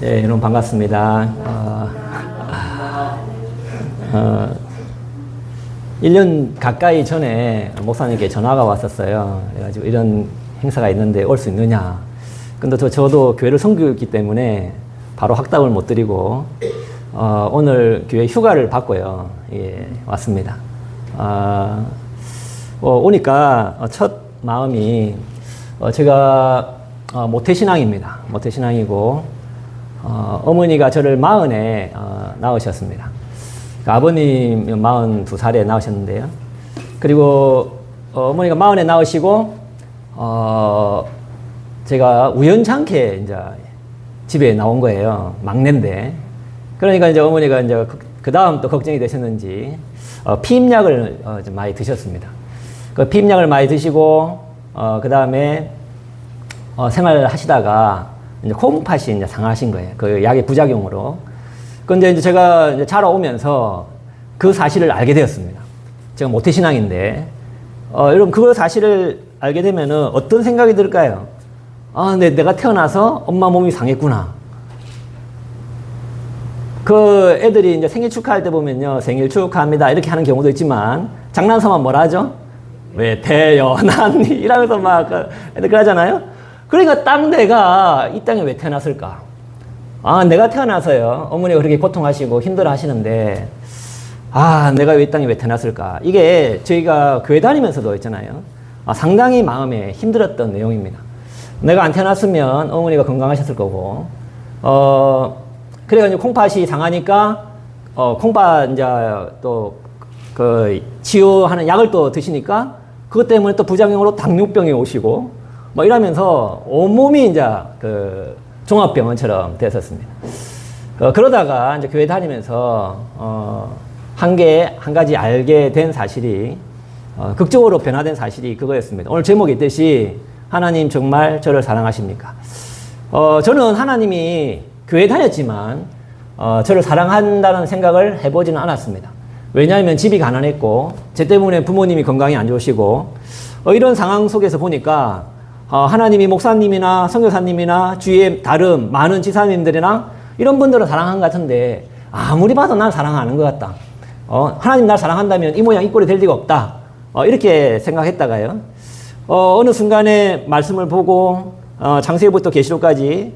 네, 여러분 반갑습니다. 1년 가까이 전에 목사님께 전화가 왔었어요. 그래가지고 이런 행사가 있는데 올 수 있느냐. 근데 저도 교회를 섬기기 때문에 바로 확답을 못 드리고, 오늘 교회 휴가를 받고요. 예, 왔습니다. 오니까 첫 마음이, 제가 모태신앙입니다. 모태신앙이고, 어머니가 저를 40에 낳으셨습니다. 아버님 42살에 낳으셨는데요. 그리고 어머니가 40에 낳으시고, 제가 우연찮게 이제 집에 나온 거예요. 막내인데. 그러니까 이제 어머니가 이제 그 다음 또 걱정이 되셨는지, 피임약을 좀 많이 드셨습니다. 그 피임약을 많이 드시고, 그 다음에 생활을 하시다가 이제 콩팥이 이제 상하신 거예요. 그 약의 부작용으로. 근데 이제 제가 이제 자라오면서 그 사실을 알게 되었습니다. 제가 모태신앙인데, 여러분, 그 사실을 알게 되면은 어떤 생각이 들까요? 내가 태어나서 엄마 몸이 상했구나. 그 애들이 이제 생일 축하할 때 보면요, 생일 축하합니다. 이렇게 하는 경우도 있지만, 장난삼아 뭐라 하죠? 왜 태어났니? 이러면서 막 애들 그러잖아요? 그러니까 내가 이 땅에 왜 태어났을까? 내가 태어나서요. 어머니가 그렇게 고통하시고 힘들어 하시는데, 내가 이 땅에 왜 태어났을까? 이게 저희가 교회 다니면서도 있잖아요. 상당히 마음에 힘들었던 내용입니다. 내가 안 태어났으면 어머니가 건강하셨을 거고, 그래가지고 콩팥이 상하니까, 콩팥 이제 또 치유하는 약을 또 드시니까, 그것 때문에 또 부작용으로 당뇨병이 오시고, 이러면서 온몸이 이제 종합병원처럼 됐었습니다. 그러다가 이제 교회 다니면서, 한 가지 알게 된 사실이, 극적으로 변화된 사실이 그거였습니다. 오늘 제목이 있듯이, 하나님 정말 저를 사랑하십니까? 저는 하나님이 교회 다녔지만, 저를 사랑한다는 생각을 해보지는 않았습니다. 왜냐하면 집이 가난했고, 제 때문에 부모님이 건강이 안 좋으시고, 이런 상황 속에서 보니까, 하나님이 목사님이나 선교사님이나 주위에 다른 많은 지사님들이나 이런 분들을 사랑한 것 같은데, 아무리 봐도 난 사랑하는 것 같다. 하나님 날 사랑한다면 이 모양 이 꼴이 될 리가 없다. 이렇게 생각했다가요. 어느 순간에 말씀을 보고, 창세기부터 계시록까지,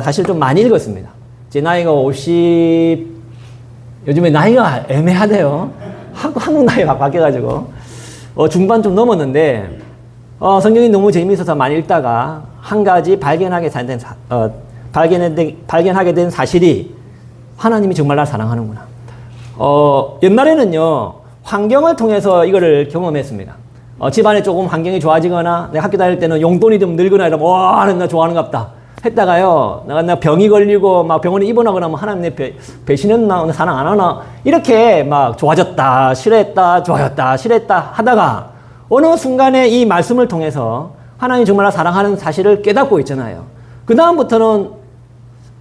사실 좀 많이 읽었습니다. 제 나이가 요즘에 나이가 애매하대요. 한국 나이가 바뀌어가지고. 중반 좀 넘었는데, 성경이 너무 재미있어서 많이 읽다가 한 가지 발견하게 된 사실이, 하나님이 정말 날 사랑하는구나. 옛날에는요, 환경을 통해서 이거를 경험했습니다. 집안에 조금 환경이 좋아지거나, 내가 학교 다닐 때는 용돈이 좀 늘거나 이러면, 나 좋아하는갑다. 했다가요, 내가 병이 걸리고 막 병원에 입원하거나 하면 하나님 내 배신했나, 오늘 사랑 안 하나, 이렇게 막 좋아졌다, 싫어했다, 좋아졌다, 싫어했다 하다가, 어느 순간에 이 말씀을 통해서 하나님 정말 나 사랑하는 사실을 깨닫고 있잖아요. 그 다음부터는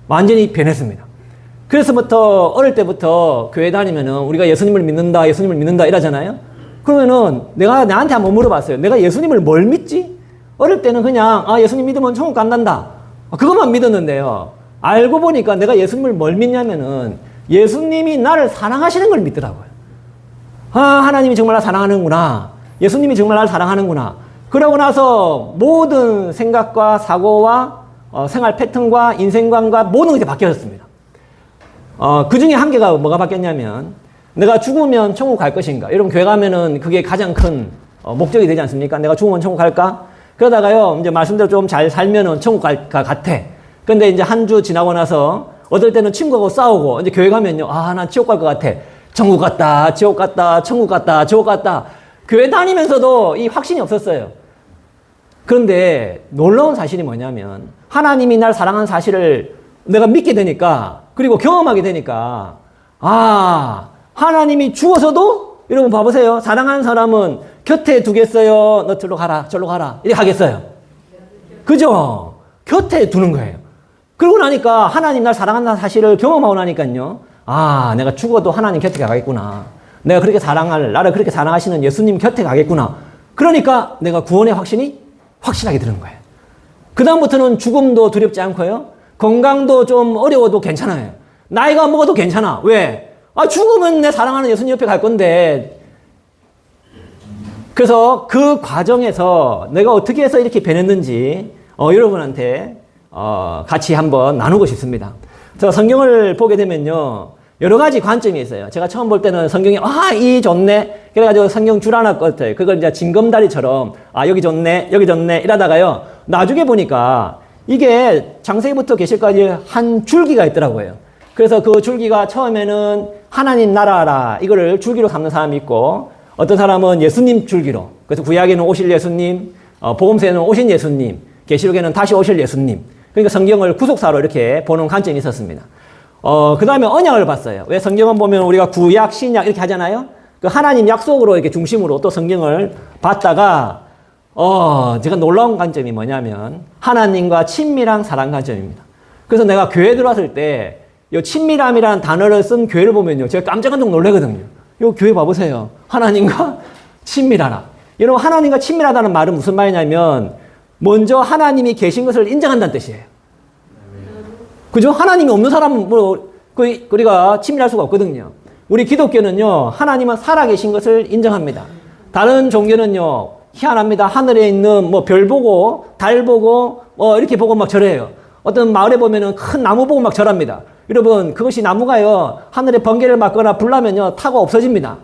완전히 변했습니다. 그래서부터 어릴 때부터 교회 다니면은 우리가 예수님을 믿는다 이러잖아요. 그러면은 내가 나한테 한번 물어봤어요. 내가 예수님을 뭘 믿지? 어릴 때는 그냥 예수님 믿으면 천국 간단다. 그것만 믿었는데요. 알고 보니까 내가 예수님을 뭘 믿냐면은 예수님이 나를 사랑하시는 걸 믿더라고요. 하나님이 정말 나 사랑하는구나. 예수님이 정말 나를 사랑하는구나. 그러고 나서 모든 생각과 사고와 생활 패턴과 인생관과 모든 것이 바뀌었습니다. 그 중에 한 개가 뭐가 바뀌었냐면, 내가 죽으면 천국 갈 것인가. 여러분, 교회 가면은 그게 가장 큰 목적이 되지 않습니까? 내가 죽으면 천국 갈까? 그러다가요, 이제 말씀대로 좀 잘 살면은 천국 갈 것 같아. 근데 이제 한 주 지나고 나서 어떨 때는 친구하고 싸우고, 이제 교회 가면요, 난 지옥 갈 것 같아. 천국 갔다, 지옥 갔다, 천국 갔다, 지옥 갔다. 교회 다니면서도 이 확신이 없었어요. 그런데 놀라운 사실이 뭐냐면, 하나님이 날 사랑하는 사실을 내가 믿게 되니까, 그리고 경험하게 되니까, 하나님이 죽어서도, 여러분 봐보세요. 사랑하는 사람은 곁에 두겠어요? 너 저로 가라, 저로 가라. 이렇게 하겠어요. 그죠? 곁에 두는 거예요. 그러고 나니까 하나님 날 사랑한다는 사실을 경험하고 나니까요. 내가 죽어도 하나님 곁에 가겠구나. 내가 그렇게 나를 그렇게 사랑하시는 예수님 곁에 가겠구나. 그러니까 내가 구원의 확신이 확실하게 드는 거예요. 그 다음부터는 죽음도 두렵지 않고요. 건강도 좀 어려워도 괜찮아요. 나이가 먹어도 괜찮아. 왜? 죽으면 내 사랑하는 예수님 옆에 갈 건데. 그래서 그 과정에서 내가 어떻게 해서 이렇게 변했는지 여러분한테 같이 한번 나누고 싶습니다. 저 성경을 보게 되면요, 여러 가지 관점이 있어요. 제가 처음 볼 때는 성경이 이 좋네. 그래가지고 성경 줄 하나 껐어요. 그걸 이제 징검다리처럼 여기 좋네, 여기 좋네 이러다가요, 나중에 보니까 이게 창세기부터 계시까지 한 줄기가 있더라고요. 그래서 그 줄기가 처음에는 하나님 나라라 이거를 줄기로 삼는 사람이 있고, 어떤 사람은 예수님 줄기로, 그래서 구약에는 오실 예수님, 복음서에는 오신 예수님, 계시록에는 다시 오실 예수님, 그러니까 성경을 구속사로 이렇게 보는 관점이 있었습니다. 그 다음에 언약을 봤어요. 왜 성경은 보면 우리가 구약, 신약 이렇게 하잖아요. 그 하나님 약속으로 이렇게 중심으로 또 성경을 봤다가, 제가 놀라운 관점이 뭐냐면 하나님과 친밀한 사랑 관점입니다. 그래서 내가 교회 들어왔을 때 이 친밀함이라는 단어를 쓴 교회를 보면요, 제가 깜짝깜짝 놀라거든요. 이 교회 봐보세요. 하나님과 친밀하라. 여러분, 하나님과 친밀하다는 말은 무슨 말이냐면 먼저 하나님이 계신 것을 인정한다는 뜻이에요. 그죠? 하나님이 없는 사람은 우리가 친밀할 수가 없거든요. 우리 기독교는요, 하나님은 살아계신 것을 인정합니다. 다른 종교는요, 희한합니다. 하늘에 있는 별 보고 달 보고 이렇게 보고 막 절해요. 어떤 마을에 보면은 큰 나무 보고 막 절합니다. 여러분, 그것이 나무가요, 하늘에 번개를 맞거나 불나면요, 타고 없어집니다.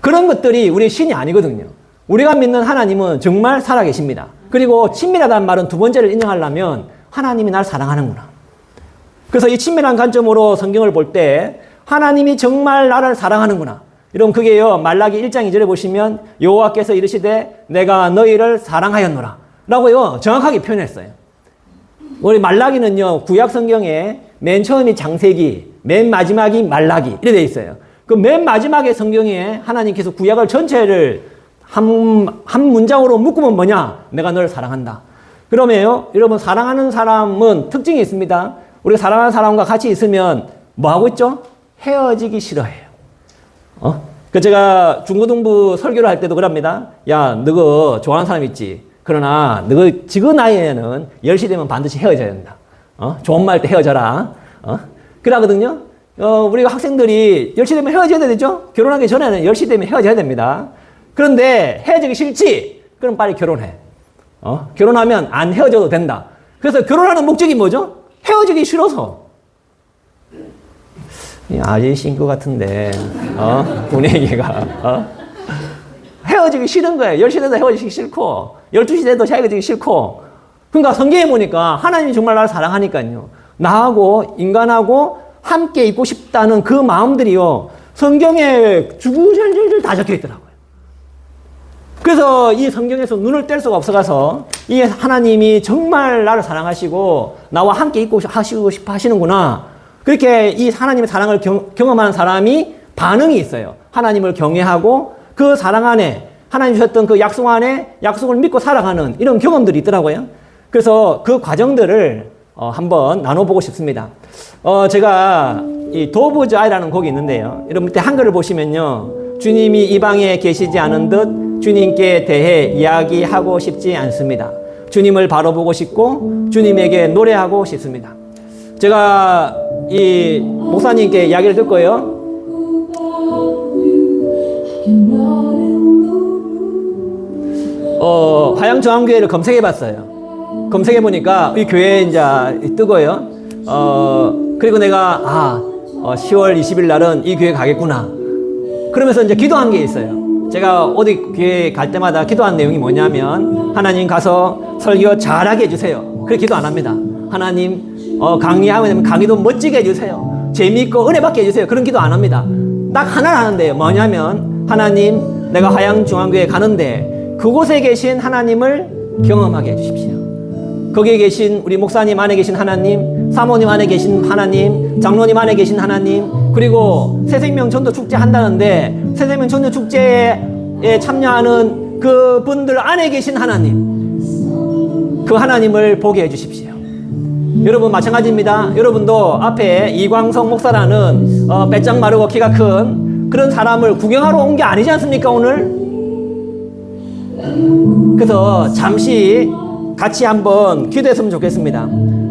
그런 것들이 우리의 신이 아니거든요. 우리가 믿는 하나님은 정말 살아계십니다. 그리고 친밀하다는 말은 두 번째를 인정하려면 하나님이 날 사랑하는구나. 그래서 이 친밀한 관점으로 성경을 볼 때 하나님이 정말 나를 사랑하는구나. 여러분, 그게요, 말라기 1장 2절에 보시면 여호와께서 이르시되 내가 너희를 사랑하였노라 라고요, 정확하게 표현했어요. 우리 말라기는요, 구약 성경에 맨 처음이 창세기, 맨 마지막이 말라기 이렇게 돼 있어요. 그 맨 마지막에 성경에 하나님께서 구약을 전체를 한 문장으로 묶으면 뭐냐? 내가 너를 사랑한다. 그러면요, 여러분, 사랑하는 사람은 특징이 있습니다. 우리가 사랑하는 사람과 같이 있으면 뭐 하고 있죠? 헤어지기 싫어해요. 그 제가 중고등부 설교를 할 때도 그럽니다. 야, 너가 좋아하는 사람 있지? 그러나 너가 지금 나이에는 10시 되면 반드시 헤어져야 된다. 좋은 말 때 헤어져라. 그러거든요. 우리가 학생들이 10시 되면 헤어져야 되죠? 결혼하기 전에는 10시 되면 헤어져야 됩니다. 그런데 헤어지기 싫지? 그럼 빨리 결혼해. 결혼하면 안 헤어져도 된다. 그래서 결혼하는 목적이 뭐죠? 헤어지기 싫어서. 아저씨인 것 같은데, 분위기가, 헤어지기 싫은 거예요. 10시 돼도 헤어지기 싫고, 12시 돼도 헤어지기 싫고. 그러니까 성경에 보니까 하나님이 정말 나를 사랑하니까요, 나하고, 인간하고 함께 있고 싶다는 그 마음들이요, 성경에 주구절절 다 적혀 있더라고요. 그래서 이 성경에서 눈을 뗄 수가 없어가서 이 하나님이 정말 나를 사랑하시고 나와 함께 있고 하시고 싶어 하시는구나. 그렇게 이 하나님의 사랑을 경험하는 사람이 반응이 있어요. 하나님을 경외하고 그 사랑 안에 하나님 주셨던 그 약속 안에 약속을 믿고 살아가는 이런 경험들이 있더라고요. 그래서 그 과정들을 한번 나눠보고 싶습니다. 제가 이 도브 자이라는 곡이 있는데요. 여러분 밑에 한글을 보시면요, 주님이 이 방에 계시지 않은 듯 주님께 대해 이야기하고 싶지 않습니다. 주님을 바로 보고 싶고 주님에게 노래하고 싶습니다. 제가 이 목사님께 이야기를 듣고요, 화양정암교회를 검색해봤어요. 검색해보니까 이 교회에 이제 뜨고요. 그리고 내가 10월 20일 날은 이 교회 가겠구나. 그러면서 이제 기도한 게 있어요. 제가 어디 교회 갈 때마다 기도한 내용이 뭐냐면, 하나님 가서 설교 잘하게 해주세요. 그렇게 기도 안 합니다. 하나님 강의하면 되면 강의도 멋지게 해주세요. 재미있고 은혜 받게 해주세요. 그런 기도 안 합니다. 딱 하나를 하는데요. 뭐냐면, 하나님, 내가 화양중앙교회 가는데 그곳에 계신 하나님을 경험하게 해주십시오. 거기에 계신 우리 목사님 안에 계신 하나님, 사모님 안에 계신 하나님, 장로님 안에 계신 하나님, 그리고 새생명 전도 축제 한다는데 새생명 전도 축제에 참여하는 그 분들 안에 계신 하나님, 그 하나님을 보게 해주십시오. 여러분 마찬가지입니다. 여러분도 앞에 이광성 목사라는 빼짝 마르고 키가 큰 그런 사람을 구경하러 온 게 아니지 않습니까, 오늘? 그래서 잠시 같이 한번 기도했으면 좋겠습니다.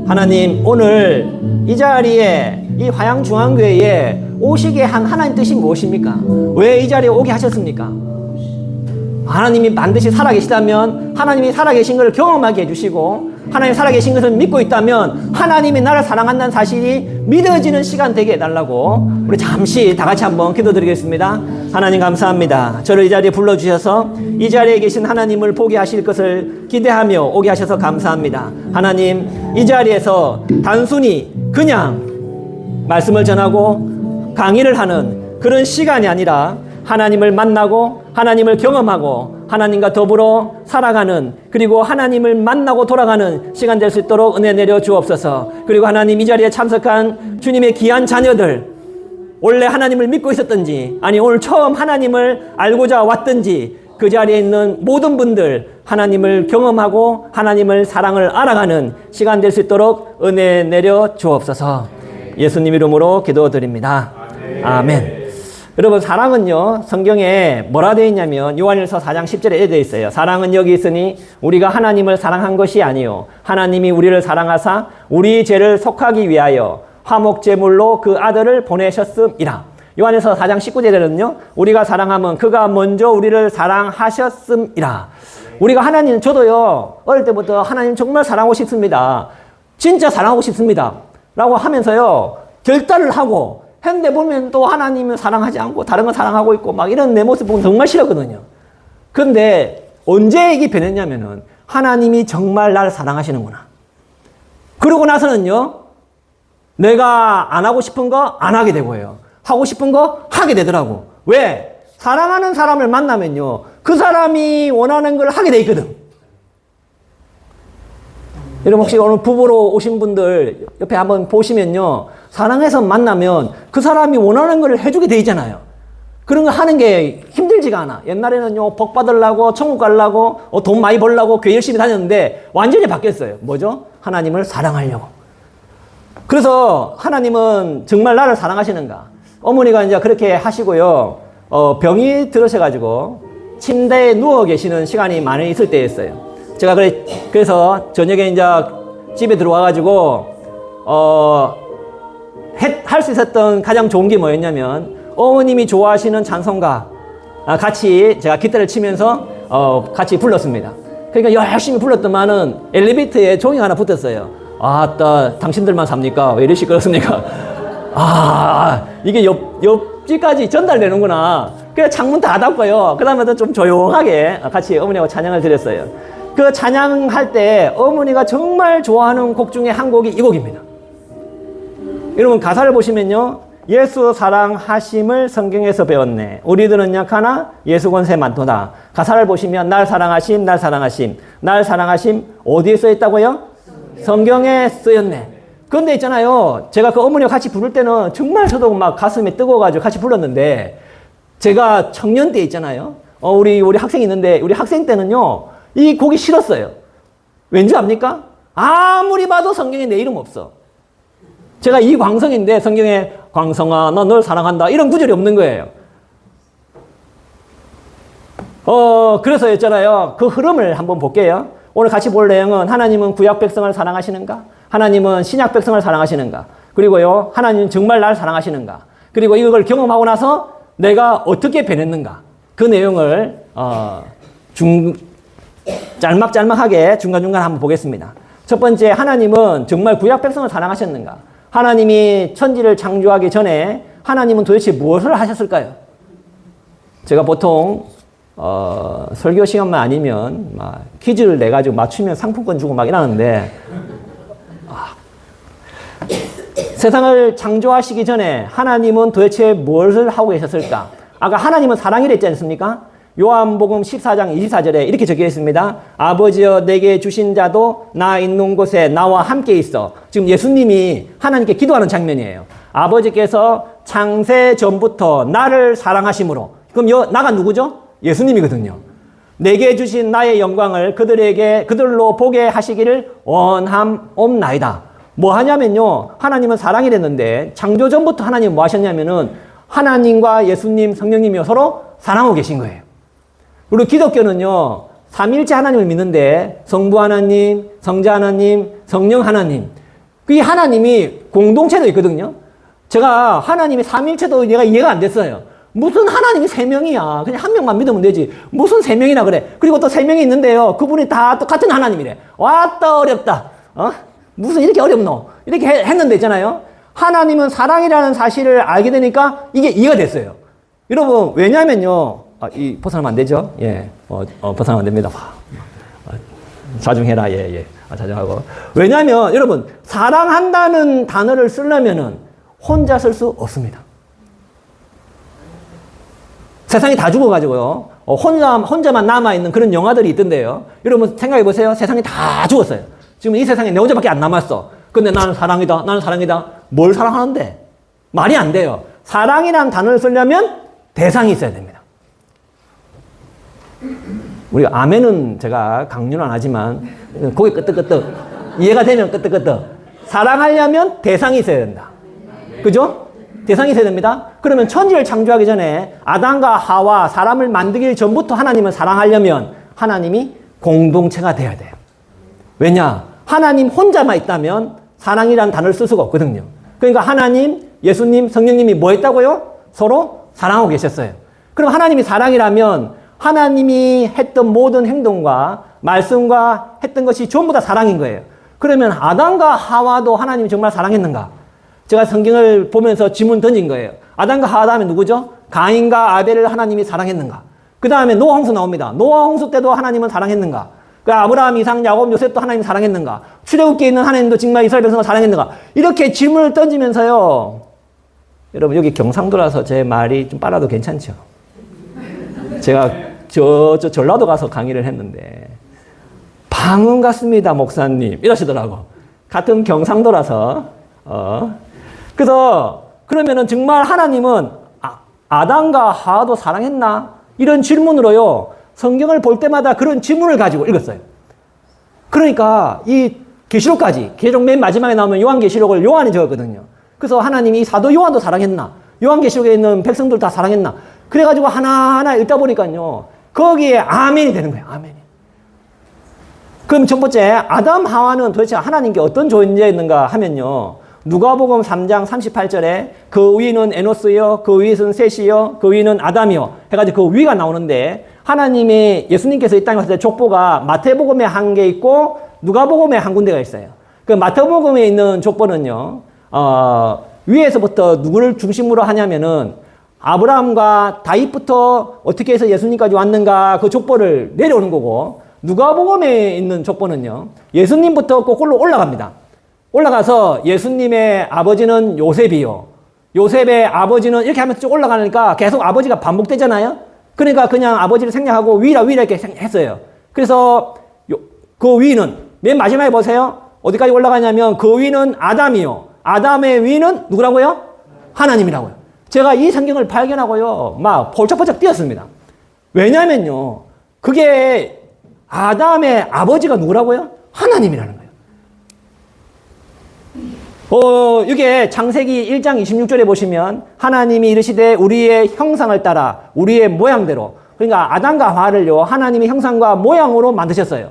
하나님, 오늘 이 자리에 이 화양중앙교회에 오시게 한 하나님 뜻이 무엇입니까? 왜 이 자리에 오게 하셨습니까? 하나님이 반드시 살아계시다면 하나님이 살아계신 것을 경험하게 해주시고 하나님이 살아계신 것을 믿고 있다면 하나님이 나를 사랑한다는 사실이 믿어지는 시간 되게 해달라고 우리 잠시 다 같이 한번 기도드리겠습니다. 하나님 감사합니다. 저를 이 자리에 불러주셔서 이 자리에 계신 하나님을 보게 하실 것을 기대하며 오게 하셔서 감사합니다. 하나님, 이 자리에서 단순히 그냥 말씀을 전하고 강의를 하는 그런 시간이 아니라 하나님을 만나고 하나님을 경험하고 하나님과 더불어 살아가는, 그리고 하나님을 만나고 돌아가는 시간 될 수 있도록 은혜 내려 주옵소서. 그리고 하나님, 이 자리에 참석한 주님의 귀한 자녀들, 원래 하나님을 믿고 있었던지 아니 오늘 처음 하나님을 알고자 왔던지 그 자리에 있는 모든 분들 하나님을 경험하고 하나님을 사랑을 알아가는 시간 될 수 있도록 은혜 내려 주옵소서. 예수님 이름으로 기도드립니다. 아멘. 여러분, 사랑은요, 성경에 뭐라 되어 있냐면 요한일서 4장 10절에 되어 있어요. 사랑은 여기 있으니 우리가 하나님을 사랑한 것이 아니요 하나님이 우리를 사랑하사 우리 죄를 속하기 위하여 화목제물로 그 아들을 보내셨음이라. 요한일서 4장 19절에는요 우리가 사랑하면 그가 먼저 우리를 사랑하셨음이라. 우리가 하나님, 저도요 어릴 때부터 하나님 정말 사랑하고 싶습니다, 진짜 사랑하고 싶습니다 라고 하면서요 결단을 하고 했는데 보면 또 하나님은 사랑하지 않고 다른 건 사랑하고 있고 막 이런 내 모습 보면 정말 싫었거든요. 그런데 언제 이게 변했냐면은 하나님이 정말 나를 사랑하시는구나. 그러고 나서는요 내가 안 하고 싶은 거 안 하게 되고요, 하고 싶은 거 하게 되더라고. 왜? 사랑하는 사람을 만나면요 그 사람이 원하는 걸 하게 돼 있거든. 여러분, 혹시 오늘 부부로 오신 분들 옆에 한번 보시면요 사랑해서 만나면 그 사람이 원하는 걸 해주게 돼 있잖아요. 그런 거 하는 게 힘들지가 않아. 옛날에는요 복 받으려고 천국 가려고 돈 많이 벌려고 교회 열심히 다녔는데 완전히 바뀌었어요. 뭐죠? 하나님을 사랑하려고. 그래서 하나님은 정말 나를 사랑하시는가. 어머니가 이제 그렇게 하시고요 병이 들으셔가지고 침대에 누워 계시는 시간이 많이 있을 때였어요. 제가 그래서 저녁에 이제 집에 들어와가지고 할 수 있었던 가장 좋은 게 뭐였냐면 어머님이 좋아하시는 찬송가 같이 제가 기타를 치면서 같이 불렀습니다. 그러니까 열심히 불렀더만은 엘리베이터에 종이 하나 붙었어요. 아따, 당신들만 삽니까? 왜 이리 시끄럽습니까? 이게 옆집까지 전달되는구나. 그래서 창문 다 닫고요. 그 다음에 좀 조용하게 같이 어머니하고 찬양을 드렸어요. 그 찬양할 때 어머니가 정말 좋아하는 곡 중에 한 곡이 이 곡입니다. 여러분, 가사를 보시면요 예수 사랑하심을 성경에서 배웠네. 우리들은 약하나 예수 권세 많도다. 가사를 보시면 날 사랑하심, 날 사랑하심, 날 사랑하심 어디에 써 있다고요? 성경에 쓰였네. 그런데 있잖아요, 제가 그 어머니와 같이 부를 때는 정말 저도 막 가슴이 뜨거워가지고 같이 불렀는데, 제가 청년 때 있잖아요 우리 학생이 있는데 우리 학생 때는요 이 곡이 싫었어요. 왠지 압니까? 아무리 봐도 성경에 내 이름 없어. 제가 이광성인데 성경에 광성아 나 널 사랑한다 이런 구절이 없는 거예요. 그래서 있잖아요 그 흐름을 한번 볼게요. 오늘 같이 볼 내용은 하나님은 구약 백성을 사랑하시는가? 하나님은 신약 백성을 사랑하시는가? 그리고요 하나님은 정말 날 사랑하시는가? 그리고 이걸 경험하고 나서 내가 어떻게 변했는가? 그 내용을 짤막짤막하게 중간중간 한번 보겠습니다. 첫 번째, 하나님은 정말 구약 백성을 사랑하셨는가? 하나님이 천지를 창조하기 전에 하나님은 도대체 무엇을 하셨을까요? 제가 보통 설교 시간만 아니면 막 퀴즈를 내가지고 맞추면 상품권 주고 막 이러는데, 세상을 창조하시기 전에 하나님은 도대체 무엇을 하고 계셨을까? 아까 하나님은 사랑이라 했지 않습니까? 요한복음 14장 24절에 이렇게 적혀 있습니다. 아버지여 내게 주신 자도 나 있는 곳에 나와 함께 있어. 지금 예수님이 하나님께 기도하는 장면이에요. 아버지께서 창세 전부터 나를 사랑하심으로. 그럼 나가 누구죠? 예수님이거든요. 내게 주신 나의 영광을 그들로 보게 하시기를 원함옵나이다. 뭐 하냐면요, 하나님은 사랑이랬는데 창조 전부터 하나님은 뭐 하셨냐면은 하나님과 예수님, 성령님이 서로 사랑하고 계신 거예요. 그리고 기독교는요, 삼위일체 하나님을 믿는데 성부 하나님, 성자 하나님, 성령 하나님. 이 하나님이 공동체도 있거든요. 제가 하나님이 삼위일체도 얘가 이해가 안 됐어요. 무슨 하나님이 세 명이야. 그냥 한 명만 믿으면 되지. 무슨 세 명이나 그래. 그리고 또 세 명이 있는데요. 그분이 다 똑같은 하나님이래. 왔다 어렵다. 무슨 이렇게 어렵노? 이렇게 했는데 있잖아요. 하나님은 사랑이라는 사실을 알게 되니까 이게 이해가 됐어요. 여러분, 왜냐면요. 벗어나면 안 되죠? 예. 벗어나면 안 됩니다. 자중해라. 예. 자중하고. 왜냐면, 여러분, 사랑한다는 단어를 쓰려면은 혼자 쓸 수 없습니다. 세상이 다 죽어가지고요. 혼자만 남아있는 그런 영화들이 있던데요. 여러분, 생각해 보세요. 세상이 다 죽었어요. 지금 이 세상에 내 혼자밖에 안 남았어. 근데 나는 사랑이다. 나는 사랑이다. 뭘 사랑하는데? 말이 안 돼요. 사랑이라는 단어를 쓰려면 대상이 있어야 됩니다. 우리가 아멘은 제가 강요는 안 하지만 고개 끄덕끄덕 이해가 되면 끄덕끄덕 사랑하려면 대상이 있어야 된다. 그죠? 대상이 있어야 됩니다. 그러면 천지를 창조하기 전에 아담과 하와 사람을 만들기 전부터 하나님을 사랑하려면 하나님이 공동체가 돼야 돼요. 왜냐? 하나님 혼자만 있다면 사랑이라는 단어를 쓸 수가 없거든요. 그러니까 하나님, 예수님, 성령님이 뭐 했다고요? 서로 사랑하고 계셨어요. 그럼 하나님이 사랑이라면 하나님이 했던 모든 행동과 말씀과 했던 것이 전부 다 사랑인 거예요. 그러면 아담과 하와도 하나님이 정말 사랑했는가? 제가 성경을 보면서 질문 던진 거예요. 아담과 하와 다음에 누구죠? 가인과 아벨을 하나님이 사랑했는가? 그 다음에 노아 홍수 나옵니다. 노아 홍수 때도 하나님은 사랑했는가? 그 아브라함, 이삭, 야곱, 요셉도 하나님 사랑했는가? 출애굽기에 있는 하나님도 정말 이스라엘 백성을 사랑했는가? 이렇게 질문을 던지면서요. 여러분 여기 경상도라서 제 말이 좀 빨라도 괜찮죠? 제가 저 전라도 가서 강의를 했는데 방언 같습니다 목사님 이러시더라고. 같은 경상도라서 그래서 그러면은 정말 하나님은 아담과 하와도 사랑했나? 이런 질문으로요. 성경을 볼 때마다 그런 질문을 가지고 읽었어요. 그러니까 이 계시록까지 계시록 맨 마지막에 나오면 요한계시록을 요한이 적었거든요. 그래서 하나님이 사도 요한도 사랑했나? 요한계시록에 있는 백성들 다 사랑했나? 그래가지고 하나하나 읽다 보니까요. 거기에 아멘이 되는 거예요. 아멘이. 그럼 첫 번째 아담 하와는 도대체 하나님께 어떤 존재였는가 하면요. 누가복음 3장 38절에 그 위는 에노스요, 그 위는 셋이요, 그 위는 아담이요 해가지고 그 위가 나오는데 하나님이 예수님께서 이 땅에 왔을 때 족보가 마태복음에 한 개 있고 누가복음에 한 군데가 있어요. 그 마태복음에 있는 족보는요. 위에서부터 누구를 중심으로 하냐면은 아브라함과 다윗부터 어떻게 해서 예수님까지 왔는가 그 족보를 내려오는 거고 누가복음에 있는 족보는요. 예수님부터 거꾸로 올라갑니다. 올라가서 예수님의 아버지는 요셉이요. 요셉의 아버지는 이렇게 하면서 쭉 올라가니까 계속 아버지가 반복되잖아요. 그러니까 그냥 아버지를 생략하고 위라 이렇게 했어요. 그래서 그 위는 맨 마지막에 보세요. 어디까지 올라가냐면 그 위는 아담이요. 아담의 위는 누구라고요? 하나님이라고요. 제가 이 성경을 발견하고요. 막 펄쩍펄쩍 뛰었습니다. 왜냐면요. 그게 아담의 아버지가 누구라고요? 하나님이라는 거예요. 이게 창세기 1장 26절에 보시면 하나님이 이르시되 우리의 형상을 따라 우리의 모양대로 그러니까 아담과 하와를요. 하나님의 형상과 모양으로 만드셨어요.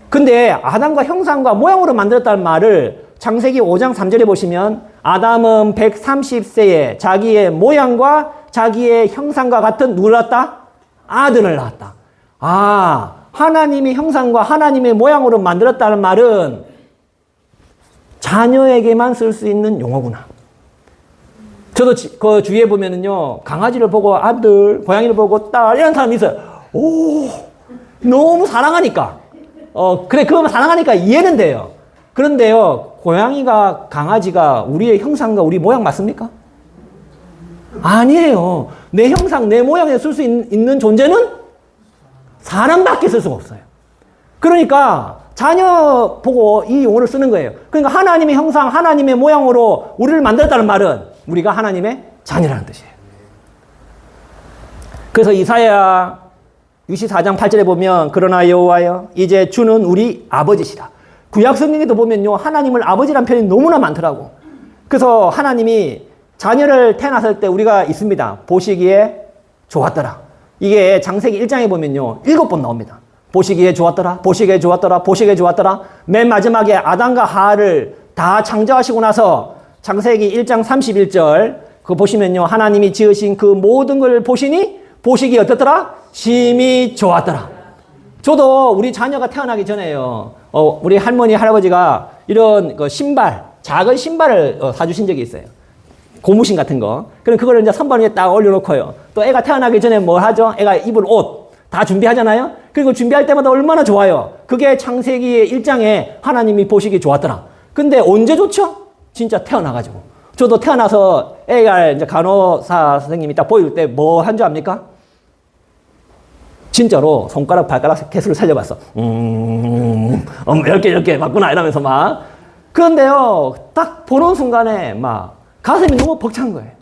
근데 아담과 형상과 모양으로 만들었다는 말을 창세기 5장 3절에 보시면 아담은 130세에 자기의 모양과 자기의 형상과 같은 누구를 낳았다? 아들을 낳았다. 하나님의 형상과 하나님의 모양으로 만들었다는 말은 자녀에게만 쓸 수 있는 용어구나. 저도 그 주위에 보면은요, 강아지를 보고 아들, 고양이를 보고 딸, 이런 사람이 있어요. 너무 사랑하니까. 그래, 그거만 사랑하니까 이해는 돼요. 그런데요, 고양이가, 강아지가 우리의 형상과 우리 모양 맞습니까? 아니에요. 내 형상, 내 모양에 쓸 수 있는 존재는 사람밖에 쓸 수가 없어요. 그러니까, 자녀 보고 이 용어를 쓰는 거예요. 그러니까 하나님의 형상, 하나님의 모양으로 우리를 만들었다는 말은 우리가 하나님의 자녀라는 뜻이에요. 그래서 이사야 64장 8절에 보면 그러나 여호와여 이제 주는 우리 아버지시다. 구약 성경에도 보면요. 하나님을 아버지란 표현이 너무나 많더라고. 그래서 하나님이 자녀를 태어났을 때 우리가 있습니다. 보시기에 좋았더라. 이게 창세기 1장에 보면요. 7번 나옵니다. 보시기에 좋았더라. 보시기에 좋았더라. 보시기에 좋았더라. 맨 마지막에 아담과 하와를 다 창조하시고 나서 창세기 1장 31절 그거 보시면요. 하나님이 지으신 그 모든 걸 보시니 보시기 어떻더라? 심히 좋았더라. 저도 우리 자녀가 태어나기 전에요. 우리 할머니, 할아버지가 이런 그 신발, 작은 신발을 사주신 적이 있어요. 고무신 같은 거. 그럼 그거를 이제 선반 위에 딱 올려놓고요. 또 애가 태어나기 전에 뭘 하죠? 애가 입을 옷 다 준비하잖아요. 그리고 준비할 때마다 얼마나 좋아요. 그게 창세기 1장에 하나님이 보시기 좋았더라. 근데 언제 좋죠? 진짜 태어나가지고. 저도 태어나서 애가 이제 간호사 선생님이 딱 보일 때 뭐 한 줄 압니까? 진짜로 손가락, 발가락 개수를 살려봤어. 이렇게 맞구나 이러면서 막. 그런데요, 딱 보는 순간에 막 가슴이 너무 벅찬 거예요.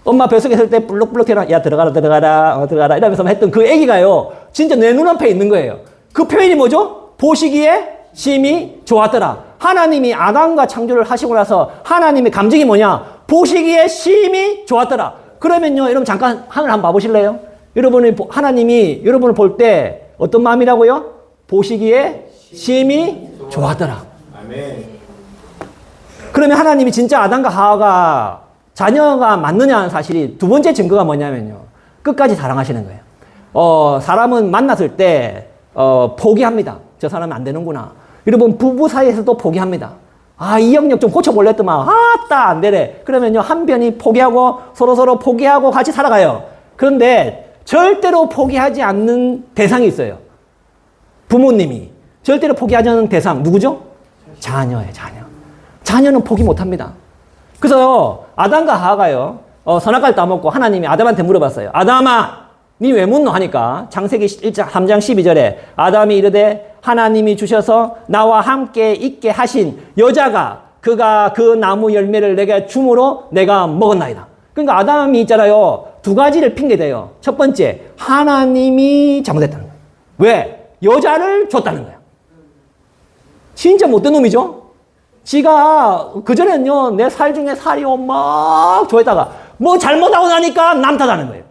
엄마 뱃속에 있을 때 불룩불룩 튀어나, 야, 들어가라, 이러면서 했던 그 애기가요, 진짜 내 눈앞에 있는 거예요. 그 표현이 뭐죠? 보시기에 심히 좋았더라. 하나님이 아담과 창조를 하시고 나서 하나님의 감정이 뭐냐? 보시기에 심히 좋았더라. 그러면요, 여러분 잠깐 하늘 한번 봐보실래요? 여러분이, 하나님이 여러분을 볼 때 어떤 마음이라고요? 보시기에 심히 좋았더라. 아멘. 그러면 하나님이 진짜 아담과 하와가 자녀가 맞느냐 하는 사실이 두 번째 증거가 뭐냐면요. 끝까지 사랑하시는 거예요. 사람은 만났을 때, 포기합니다. 저 사람은 안 되는구나. 여러분, 부부 사이에서도 포기합니다. 아, 이 영역 좀 고쳐볼래 했더만, 아따, 안 되래. 그러면요, 한 편이 포기하고, 서로 포기하고 같이 살아가요. 그런데 절대로 포기하지 않는 대상이 있어요. 부모님이. 절대로 포기하지 않는 대상, 누구죠? 자녀예요, 자녀. 자녀는 포기 못 합니다. 그래서 아담과 하와가요, 선악과를 따먹고 하나님이 아담한테 물어봤어요. 아담아, 니 왜 묻노? 하니까 창세기 1장 3장 12절에 아담이 이르되 하나님이 주셔서 나와 함께 있게 하신 여자가 그가 그 나무 열매를 내게 줌으로 내가 먹었나이다. 그러니까 아담이 있잖아요. 두 가지를 핑계대요. 첫 번째, 하나님이 잘못했다는 거예요. 왜? 여자를 줬다는 거예요. 진짜 못된 놈이죠? 지가 그전에는요, 내 살 중에 살이 막 좋아했다가 뭐 잘못하고 나니까 남 탓하는 거예요.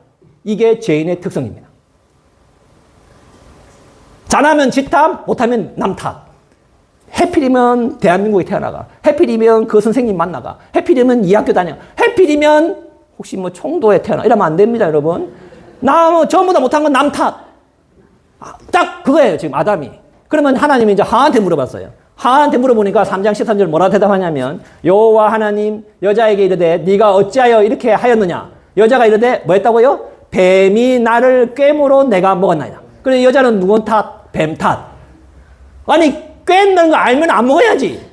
이게 죄인의 특성입니다. 잘하면 지 탓, 못하면 남 탓. 해필이면 대한민국에 태어나가. 해필이면 그 선생님 만나가. 해필이면 이 학교 다녀. 해필이면 혹시 뭐 총도에 태어나. 이러면 안 됩니다, 여러분. 나 뭐 전부 다 못한 건 남 탓. 딱 그거예요, 지금 아담이. 그러면 하나님이 이제 하와한테 물어봤어요. 하와한테 물어보니까 3장 13절 뭐라 대답하냐면 여호와 하나님 여자에게 이르되 네가 어찌하여 이렇게 하였느냐. 여자가 이르되 뭐 했다고요? 뱀이 나를 꿰므로 내가 먹었나이다. 그래 여자는 누구 탓? 뱀 탓. 아니 꿰는 거 알면 안 먹어야지.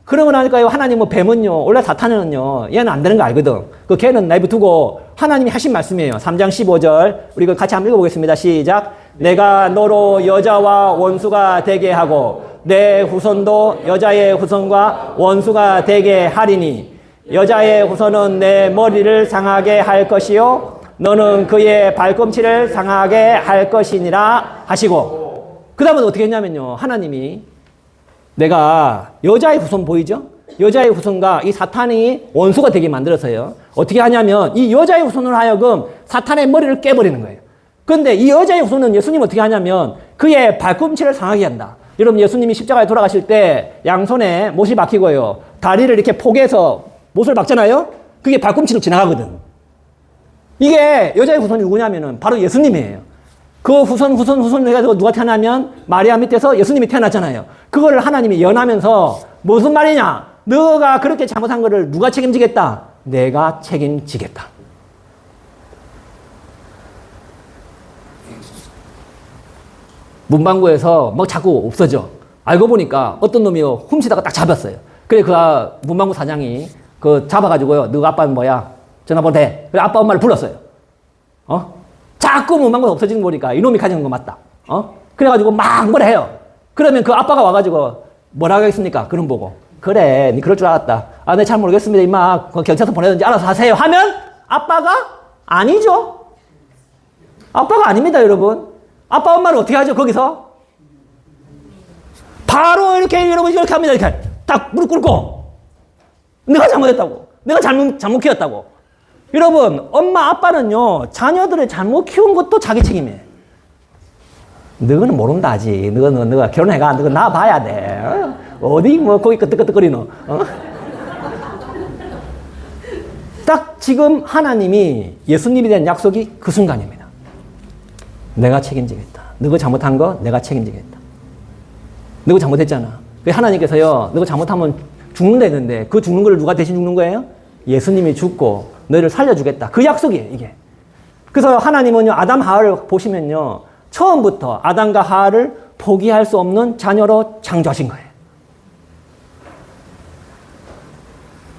그러고 나니까요 하나님은 뱀은요 원래 사탄은요 얘는 안 되는 거 알거든. 그 걔는 내버두고 하나님이 하신 말씀이에요. 3장 15절 우리 그 같이 한번 읽어보겠습니다. 시작. 내가 너로 여자와 원수가 되게 하고 내 후손도 여자의 후손과 원수가 되게 하리니 여자의 후손은 내 머리를 상하게 할 것이요 너는 그의 발꿈치를 상하게 할 것이니라 하시고 그 다음은 어떻게 했냐면요 하나님이 내가 여자의 후손 보이죠? 여자의 후손과 이 사탄이 원수가 되게 만들어서요 어떻게 하냐면 이 여자의 후손으로 하여금 사탄의 머리를 깨버리는 거예요. 그런데 이 여자의 후손은 예수님 어떻게 하냐면 그의 발꿈치를 상하게 한다. 여러분 예수님이 십자가에 돌아가실 때 양손에 못이 박히고요. 다리를 이렇게 포개서 못을 박잖아요. 그게 발꿈치로 지나가거든. 이게 여자의 후손이 누구냐면은 바로 예수님이에요. 그 후손 해가지고 누가 태어나면 마리아 밑에서 예수님이 태어났잖아요. 그걸 하나님이 연하면서 무슨 말이냐? 너가 그렇게 잘못한 거를 누가 책임지겠다? 내가 책임지겠다. 문방구에서 막 자꾸 없어져. 알고 보니까 어떤 놈이요 훔치다가 딱 잡았어요. 그래 그 문방구 사장이 그 잡아가지고요. 너 아빠는 뭐야? 전화번호 대. 그래 아빠 엄마를 불렀어요. 자꾸 문방구에서 없어지는 거 보니까 이놈이 가진 거 맞다. 그래가지고 막 뭐라 해요. 그러면 그 아빠가 와가지고 뭐라고 하겠습니까? 그럼 보고 그래 니 그럴 줄 알았다. 아 네 잘 모르겠습니다. 임마 그 경찰서 보내든지 알아서 하세요. 하면 아빠가 아니죠. 아빠가 아닙니다 여러분. 아빠 엄마는 어떻게 하죠 거기서? 바로 이렇게 여러분 이렇게 합니다. 이렇게 딱 무릎 꿇고 내가 잘못했다고. 내가 잘못 키웠다고. 여러분 엄마 아빠는요 자녀들을 잘못 키운 것도 자기 책임이에요. 너는 모른다 하지. 너가 결혼해가. 너가 나봐야 돼. 어디 뭐 거기 끄떡끄떡거리노. 딱 지금 하나님이 예수님에 대한 약속이 그 순간입니다. 내가 책임지겠다. 너가 잘못한 거 내가 책임지겠다. 너가 잘못했잖아. 하나님께서요, 너가 잘못하면 죽는다 했는데 그 죽는 걸 누가 대신 죽는 거예요? 예수님이 죽고 너희를 살려주겠다. 그 약속이에요, 이게. 그래서 하나님은요, 아담 하와를 보시면요, 처음부터 아담과 하와를 포기할 수 없는 자녀로 창조하신 거예요.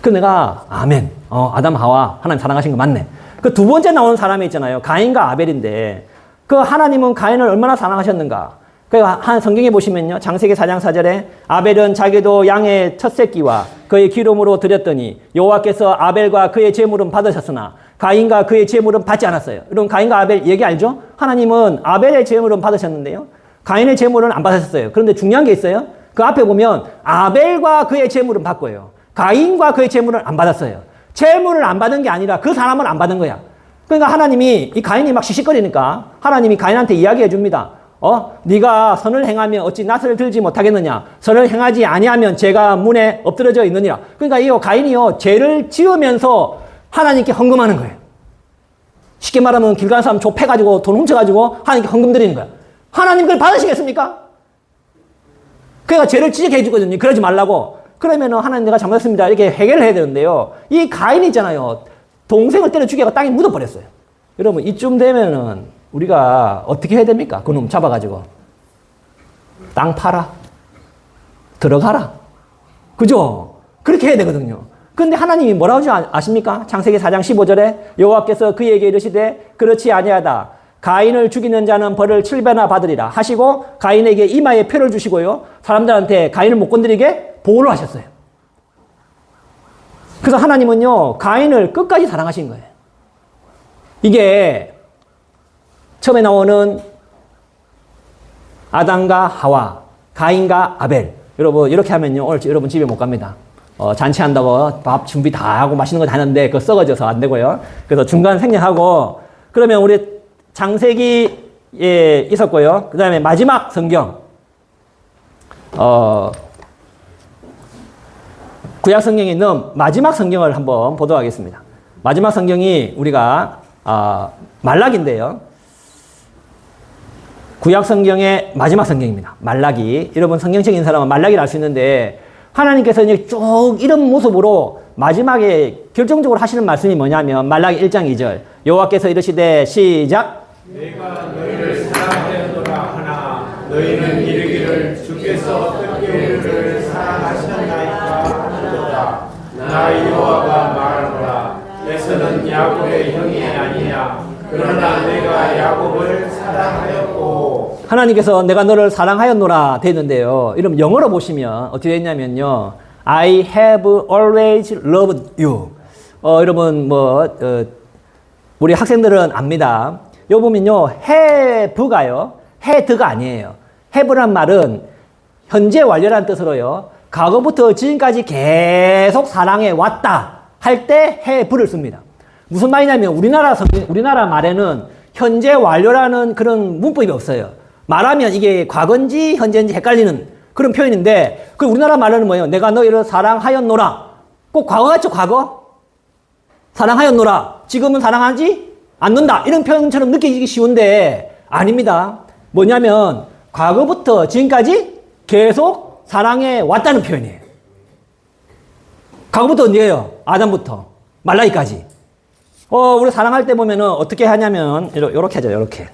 그 내가 아멘. 아담 하와 하나님 사랑하신 거 맞네. 그 두 번째 나오는 사람이 있잖아요. 가인과 아벨인데 그 하나님은 가인을 얼마나 사랑하셨는가. 그 한 성경에 보시면요. 창세기 4장 4절에 아벨은 자기도 양의 첫 새끼와 그의 기름으로 드렸더니 여호와께서 아벨과 그의 제물은 받으셨으나 가인과 그의 제물은 받지 않았어요. 여러분 가인과 아벨 얘기 알죠? 하나님은 아벨의 제물은 받으셨는데요. 가인의 제물은 안 받으셨어요. 그런데 중요한 게 있어요. 그 앞에 보면 아벨과 그의 제물은 받고요. 가인과 그의 제물은 안 받았어요. 제물을 안 받은 게 아니라 그 사람은 안 받은 거야. 그러니까 하나님이 이 가인이 막 시시거리니까 하나님이 가인한테 이야기해 줍니다. 네가 선을 행하면 어찌 낫을 들지 못하겠느냐. 선을 행하지 아니하면 죄가 문에 엎드러져 있느니라. 그러니까 이 가인이요 죄를 지으면서 하나님께 헌금하는 거예요. 쉽게 말하면 길 가는 사람 좁혀가지고 돈 훔쳐가지고 하나님께 헌금 드리는 거야. 하나님 그걸 받으시겠습니까? 그러니까 죄를 지적해 주거든요. 그러지 말라고. 그러면은 하나님 내가 잘못했습니다. 이렇게 해결을 해야 되는데요. 이 가인이 있잖아요. 동생을 때려 죽여가 땅에 묻어버렸어요. 여러분 이쯤 되면은 우리가 어떻게 해야 됩니까? 그놈 잡아가지고 땅 팔아 들어가라. 그죠? 그렇게 해야 되거든요. 근데 하나님이 뭐라고 하지 아십니까? 창세기 4장 15절에 여호와께서 그에게 이르시되 그렇지 아니하다. 가인을 죽이는 자는 벌을 7배나 받으리라 하시고 가인에게 이마에 표를 주시고요. 사람들한테 가인을 못 건드리게 보호를 하셨어요. 그래서 하나님은요. 가인을 끝까지 사랑하신 거예요. 이게 처음에 나오는 아담과 하와, 가인과 아벨. 여러분 이렇게 하면요. 오늘 여러분 집에 못 갑니다. 잔치한다고 밥 준비 다 하고 맛있는 거 다 하는데 그거 썩어져서 안 되고요. 그래서 중간 생략하고 그러면 우리 창세기에 있었고요. 그 다음에 마지막 성경 구약 성경에 있는 마지막 성경을 한번 보도록 하겠습니다. 마지막 성경이 우리가 말라기인데요. 구약 성경의 마지막 성경입니다. 말라기. 여러분 성경책인 사람은 말라기를 알 수 있는데 하나님께서 이제 쭉 이런 모습으로 마지막에 결정적으로 하시는 말씀이 뭐냐면 말라기 1장 2절 여호와께서 이르시되 시작 내가 너희를 사랑하였노라 하나 너희는 이르기를 주께서 뜻계를 사랑하셨나이까 하도다. 나 여호와가 말하노라 에서는 야곱의 형이 아니냐 그러나 내가 야곱을 사랑하였고. 하나님께서 내가 너를 사랑하였노라 되는데요. 이러면 영어로 보시면 어떻게 되냐면요. I have always loved you. 여러분 우리 학생들은 압니다. 여기 보면요. have가요. had가 아니에요. have란 말은 현재 완료라는 뜻으로요. 과거부터 지금까지 계속 사랑해 왔다 할 때 have를 씁니다. 무슨 말이냐면 우리나라 말에는 현재 완료라는 그런 문법이 없어요. 말하면 이게 과거인지 현재인지 헷갈리는 그런 표현인데 그 우리나라 말로는 뭐예요? 내가 너희를 사랑하였노라. 꼭 과거 같죠? 과거? 사랑하였노라. 지금은 사랑하지 않는다. 이런 표현처럼 느껴지기 쉬운데 아닙니다. 뭐냐면 과거부터 지금까지 계속 사랑해 왔다는 표현이에요. 과거부터 언제예요? 아담부터 말라기까지. 우리 사랑할 때 보면은 어떻게 하냐면 요렇게 하죠. 요렇게.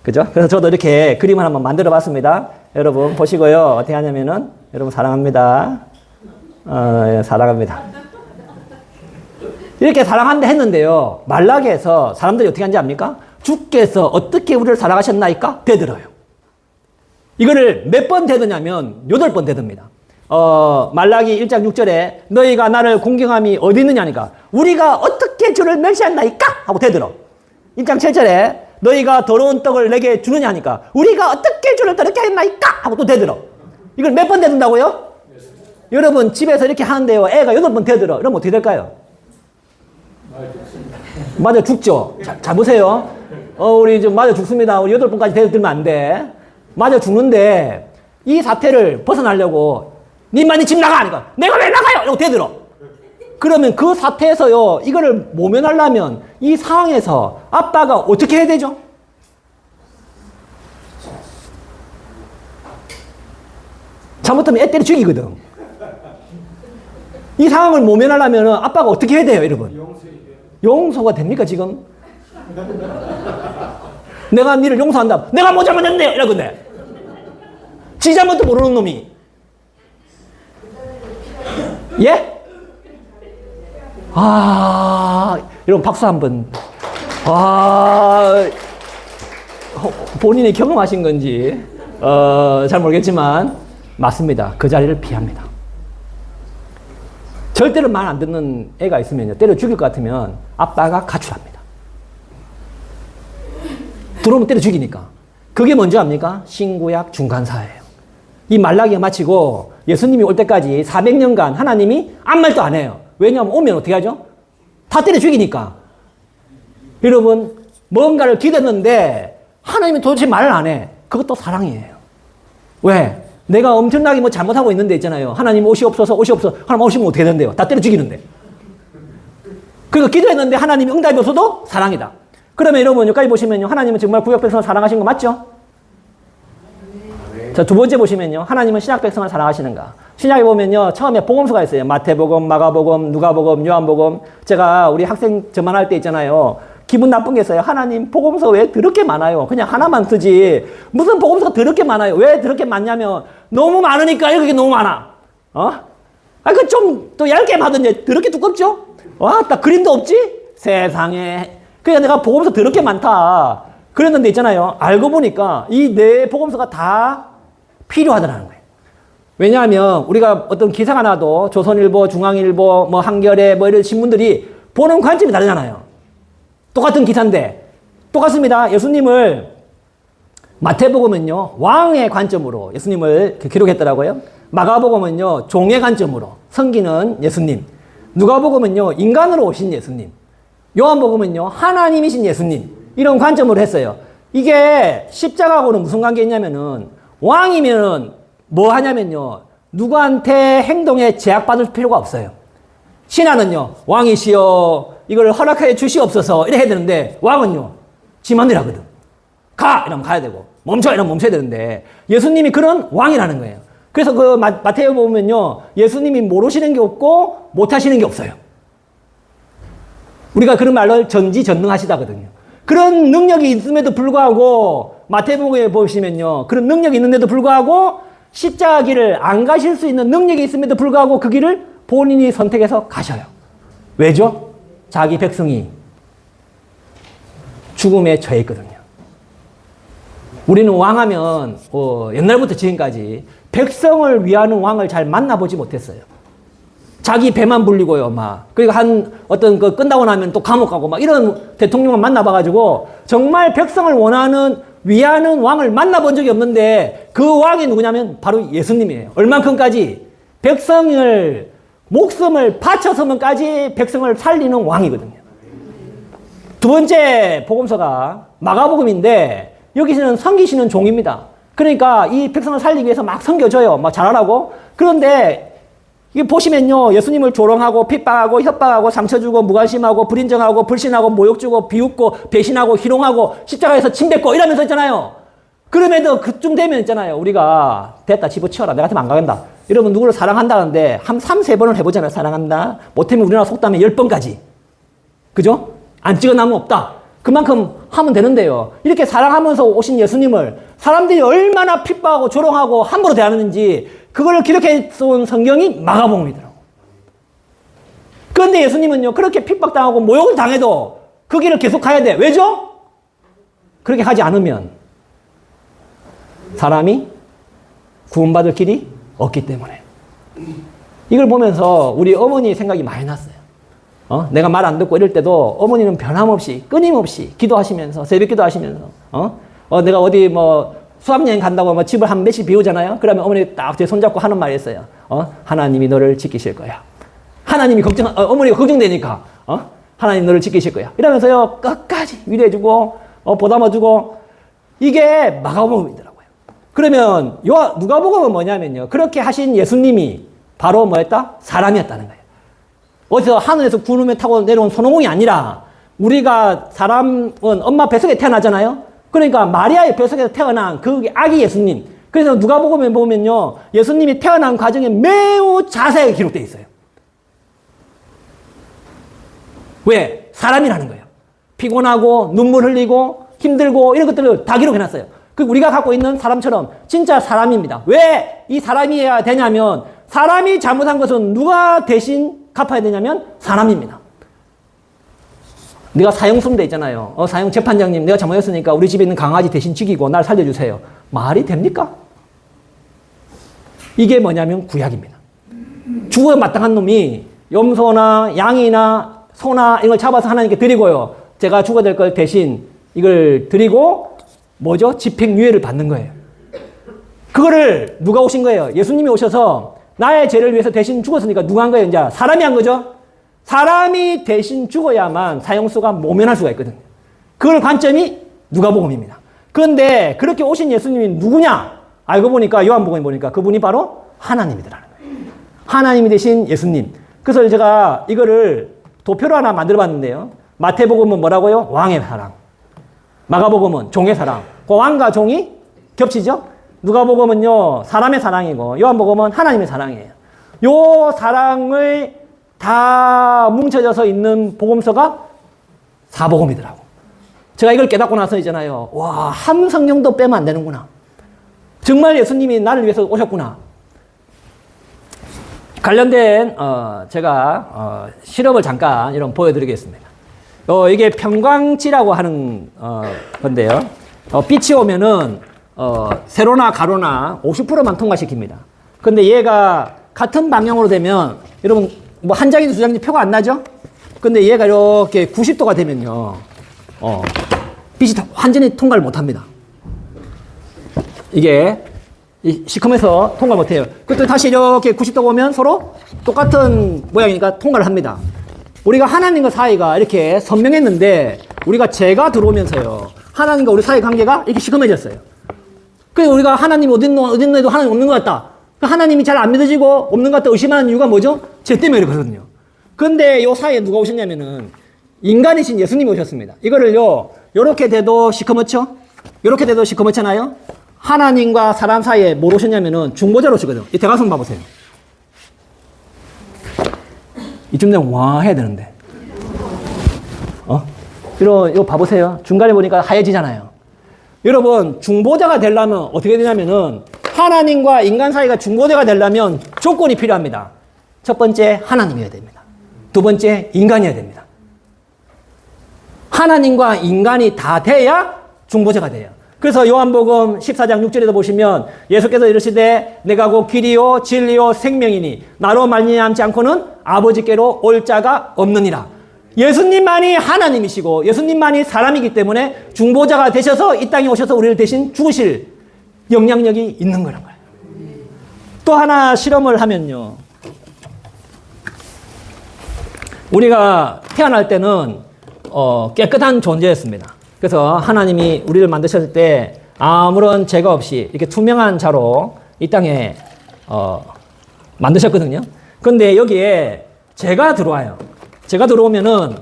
그죠? 그래서 저도 이렇게 그림을 한번 만들어 봤습니다. 여러분 보시고요. 어떻게 하냐면은 여러분 사랑합니다. 예, 사랑합니다. 이렇게 사랑한다 했는데요. 말라기에서 사람들이 어떻게 하는지 압니까? 주께서 어떻게 우리를 사랑하셨나이까? 되들어요. 이거를 몇 번 되드냐면 8번 되듭니다. 말라기 1장 6절에 너희가 나를 공경함이 어디 있느냐니까 우리가 어떻게 주를 멸시한다니까? 하고 되들어. 1장 7절에 너희가 더러운 떡을 내게 주느냐 하니까 우리가 어떻게 주를 더럽게 했나이까? 하고 또 되들어. 이걸 몇 번 되든다고요? 여러분 집에서 이렇게 하는데요. 애가 8번 되들어. 그러면 어떻게 될까요? 맞아 죽죠. 자 보세요. 우리 좀 맞아 죽습니다. 우리 8번까지 되들면 안 돼. 맞아 죽는데 이 사태를 벗어나려고 님만이 집 나가! 하니까 내가 왜 나가요! 이러고 대들어. 그러면 그 사태에서요, 이거를 모면하려면 이 상황에서 아빠가 어떻게 해야 되죠? 잘못하면 애 때려 죽이거든. 이 상황을 모면하려면 아빠가 어떻게 해야 돼요, 여러분? 용서가 됩니까, 지금? 내가 니를 용서한다. 내가 뭐 잘못했네! 이러건데. 지 잘못도 모르는 놈이. 예? 여러분 박수 한번. 본인이 경험하신 건지 잘 모르겠지만 맞습니다. 그 자리를 피합니다. 절대로 말 안 듣는 애가 있으면요, 때려 죽일 것 같으면 아빠가 가출합니다. 들어오면 때려 죽이니까. 그게 뭔지 압니까? 신구약 중간사예요. 이 말라기가 마치고 예수님이 올 때까지 400년간 하나님이 아무 말도 안 해요. 왜냐하면 오면 어떻게 하죠? 다 때려 죽이니까. 여러분, 뭔가를 기대했는데 하나님이 도대체 말을 안 해. 그것도 사랑이에요. 왜? 내가 엄청나게 뭐 잘못하고 있는데 있잖아요. 하나님 옷이 없어서. 하나님 오시면 어떻게 된대요? 다 때려 죽이는데. 그러니까 기도했는데 하나님이 응답이 없어도 사랑이다. 그러면 여러분 여기까지 보시면요, 하나님은 정말 구약 백성을 사랑하신 거 맞죠? 자, 두 번째 보시면요, 하나님은 신약 백성을 사랑하시는가? 신약에 보면요, 처음에 복음서가 있어요. 마태복음, 마가복음, 누가복음, 요한복음. 제가 우리 학생 전만할 때 있잖아요. 기분 나쁜 게 있어요. 하나님, 복음서 왜 더럽게 많아요? 그냥 하나만 쓰지. 무슨 복음서가 더럽게 많아요? 왜 더럽게 많냐면, 너무 많으니까 이렇게 너무 많아. 그 좀 또 얇게 받은데 더럽게 두껍죠? 딱 그림도 없지? 세상에. 그러니까 내가 복음서 더럽게 많다. 그랬는데 있잖아요. 알고 보니까 이 네 복음서가 다 필요하다는 거예요. 왜냐하면 우리가 어떤 기사가 나도 조선일보, 중앙일보, 뭐 한겨레, 뭐 이런 신문들이 보는 관점이 다르잖아요. 똑같은 기사인데 똑같습니다. 예수님을 마태복음은요, 왕의 관점으로 예수님을 기록했더라고요. 마가복음은요, 종의 관점으로 섬기는 예수님. 누가복음은요, 인간으로 오신 예수님. 요한복음은요, 하나님이신 예수님. 이런 관점으로 했어요. 이게 십자가하고는 무슨 관계 있냐면은, 왕이면은 뭐 하냐면요, 누구한테 행동에 제약받을 필요가 없어요. 신하는요, 왕이시여 이걸 허락해 주시옵소서 이래 해야 되는데, 왕은요, 지 맘대로 하거든. 가! 이러면 가야 되고, 멈춰! 이러면 멈춰야 되는데, 예수님이 그런 왕이라는 거예요. 그래서 그 마태복음 보면요, 예수님이 모르시는 게 없고 못하시는 게 없어요. 우리가 그런 말로 전지전능하시다거든요. 그런 능력이 있음에도 불구하고 마태복음에 보시면요, 그런 능력이 있는데도 불구하고 십자가 길을 안 가실 수 있는 능력이 있음에도 불구하고 그 길을 본인이 선택해서 가셔요. 왜죠? 자기 백성이 죽음에 처했거든요. 우리는 왕하면 옛날부터 지금까지 백성을 위하는 왕을 잘 만나보지 못했어요. 자기 배만 불리고요, 막. 그리고 어떤 끝나고 나면 또 감옥 가고 막 이런 대통령만 만나봐가지고 정말 백성을 위하는 왕을 만나본 적이 없는데 그 왕이 누구냐면 바로 예수님이에요. 얼만큼까지? 목숨을 바쳐서만까지 백성을 살리는 왕이거든요. 두 번째 복음서가 마가복음인데 여기서는 섬기시는 종입니다. 그러니까 이 백성을 살리기 위해서 막 섬겨줘요. 막 잘하라고. 그런데 이게 보시면요, 예수님을 조롱하고 핍박하고 협박하고 상처 주고 무관심하고 불인정하고 불신하고 모욕 주고 비웃고 배신하고 희롱하고 십자가에서 침 뱉고 이러면서 있잖아요. 그럼에도 그쯤 되면 있잖아요, 우리가 됐다 집어치워라, 내 같으면 안 가겠다. 여러분 누구를 사랑한다는데 한 3-4번을 해보잖아요. 사랑한다. 못하면 우리나라 속담에 10번까지. 그죠? 안 찍어나면 없다. 그만큼 하면 되는데요. 이렇게 사랑하면서 오신 예수님을 사람들이 얼마나 핍박하고 조롱하고 함부로 대하는지 그걸 기록해 온 성경이 마가복음이더라고. 그런데 예수님은요, 그렇게 핍박당하고 모욕을 당해도 그 길을 계속 가야 돼. 왜죠? 그렇게 하지 않으면 사람이 구원받을 길이 없기 때문에. 이걸 보면서 우리 어머니 생각이 많이 났어요. 내가 말 안 듣고 이럴 때도 어머니는 변함없이 끊임없이 기도하시면서 새벽 기도하시면서 내가 어디 뭐 수학여행 간다고 뭐 집을 한 며칠 비우잖아요. 그러면 어머니 딱 제 손잡고 하는 말이 있어요. 하나님이 너를 지키실 거야. 하나님이 어머니가 걱정되니까 하나님 너를 지키실 거야. 이러면서요 끝까지 위로해주고 보담아주고. 이게 마가복음이더라고요. 그러면 누가복음은 뭐냐면요. 그렇게 하신 예수님이 바로 뭐였다? 사람이었다는 거예요. 어디서 하늘에서 구름에 타고 내려온 손오공이 아니라 우리가 사람은 엄마 뱃속에 태어나잖아요. 그러니까 마리아의 뱃속에서 태어난 그 아기 예수님. 그래서 누가복음에 보면요. 예수님이 태어난 과정에 매우 자세하게 기록되어 있어요. 왜? 사람이라는 거예요. 피곤하고 눈물 흘리고 힘들고 이런 것들을 다 기록해놨어요. 그 우리가 갖고 있는 사람처럼 진짜 사람입니다. 왜 이 사람이어야 되냐면 사람이 잘못한 것은 누가 대신 갚아야 되냐면 사람입니다. 내가 사형수임돼 있잖아요. 사형 재판장님 내가 잘못했으니까 우리 집에 있는 강아지 대신 죽이고 날 살려주세요. 말이 됩니까? 이게 뭐냐면 구약입니다. 죽어 마땅한 놈이 염소나 양이나 소나 이걸 잡아서 하나님께 드리고요. 제가 죽어야 될 걸 대신 이걸 드리고 뭐죠? 집행유예를 받는 거예요. 그거를 누가 오신 거예요? 예수님이 오셔서 나의 죄를 위해서 대신 죽었으니까 누가 한 거예요? 이제 사람이 한 거죠? 사람이 대신 죽어야만 사형수가 모면할 수가 있거든요. 그걸 관점이 누가복음입니다. 그런데 그렇게 오신 예수님이 누구냐? 알고 보니까 요한복음에 보니까 그분이 바로 하나님이더라는 거예요. 하나님이 되신 예수님. 그래서 제가 이거를 도표로 하나 만들어 봤는데요. 마태복음은 뭐라고요? 왕의 사랑. 마가복음은 종의 사랑. 그 왕과 종이 겹치죠? 누가복음은요, 사람의 사랑이고, 요한복음은 하나님의 사랑이에요. 요 사랑을 다 뭉쳐져서 있는 복음서가 사복음이더라고. 제가 이걸 깨닫고 나서 있잖아요. 와, 한 성경도 빼면 안 되는구나. 정말 예수님이 나를 위해서 오셨구나. 관련된, 제가, 실험을 잠깐 이런 보여드리겠습니다. 이게 평광지라고 하는, 건데요. 빛이 오면은, 세로나 가로나 50%만 통과시킵니다. 근데 얘가 같은 방향으로 되면, 여러분, 뭐 한 장이든 두 장이든 표가 안 나죠? 근데 얘가 이렇게 90도가 되면요, 빛이 완전히 통과를 못 합니다. 이게, 시커매서 통과를 못 해요. 그때 다시 이렇게 90도 오면 서로 똑같은 모양이니까 통과를 합니다. 우리가 하나님과 사이가 이렇게 선명했는데, 우리가 죄가 들어오면서요, 하나님과 우리 사이 관계가 이렇게 시커매졌어요. 그래서 우리가 하나님이 어딨노 해도 하나님 없는 것 같다. 하나님이 잘 안 믿어지고 없는 것 같다 의심하는 이유가 뭐죠? 죄 때문에 그렇거든요. 그런데 요 사이에 누가 오셨냐면은 인간이신 예수님이 오셨습니다. 이거를요, 요렇게 돼도 시커멓죠? 요렇게 돼도 시커멓잖아요? 하나님과 사람 사이에 뭘 오셨냐면은 중보자로 오시거든요. 이 대각선 봐보세요. 이쯤 되면 와 해야 되는데. 이거 봐보세요. 중간에 보니까 하얘지잖아요. 여러분, 중보자가 되려면 어떻게 되냐면은 하나님과 인간 사이가 중보자가 되려면 조건이 필요합니다. 첫 번째, 하나님이어야 됩니다. 두 번째, 인간이어야 됩니다. 하나님과 인간이 다 돼야 중보자가 돼요. 그래서 요한복음 14장 6절에도 보시면 예수께서 이르시되 내가 곧 길이요 진리요 생명이니 나로 말미암지 않고는 아버지께로 올 자가 없느니라. 예수님만이 하나님이시고 예수님만이 사람이기 때문에 중보자가 되셔서 이 땅에 오셔서 우리를 대신 죽으실 영향력이 있는 거란 거예요. 또 하나 실험을 하면요. 우리가 태어날 때는 깨끗한 존재였습니다. 그래서 하나님이 우리를 만드셨을 때 아무런 죄가 없이 이렇게 투명한 자로 이 땅에 만드셨거든요. 그런데 여기에 죄가 들어와요. 죄가 들어오면은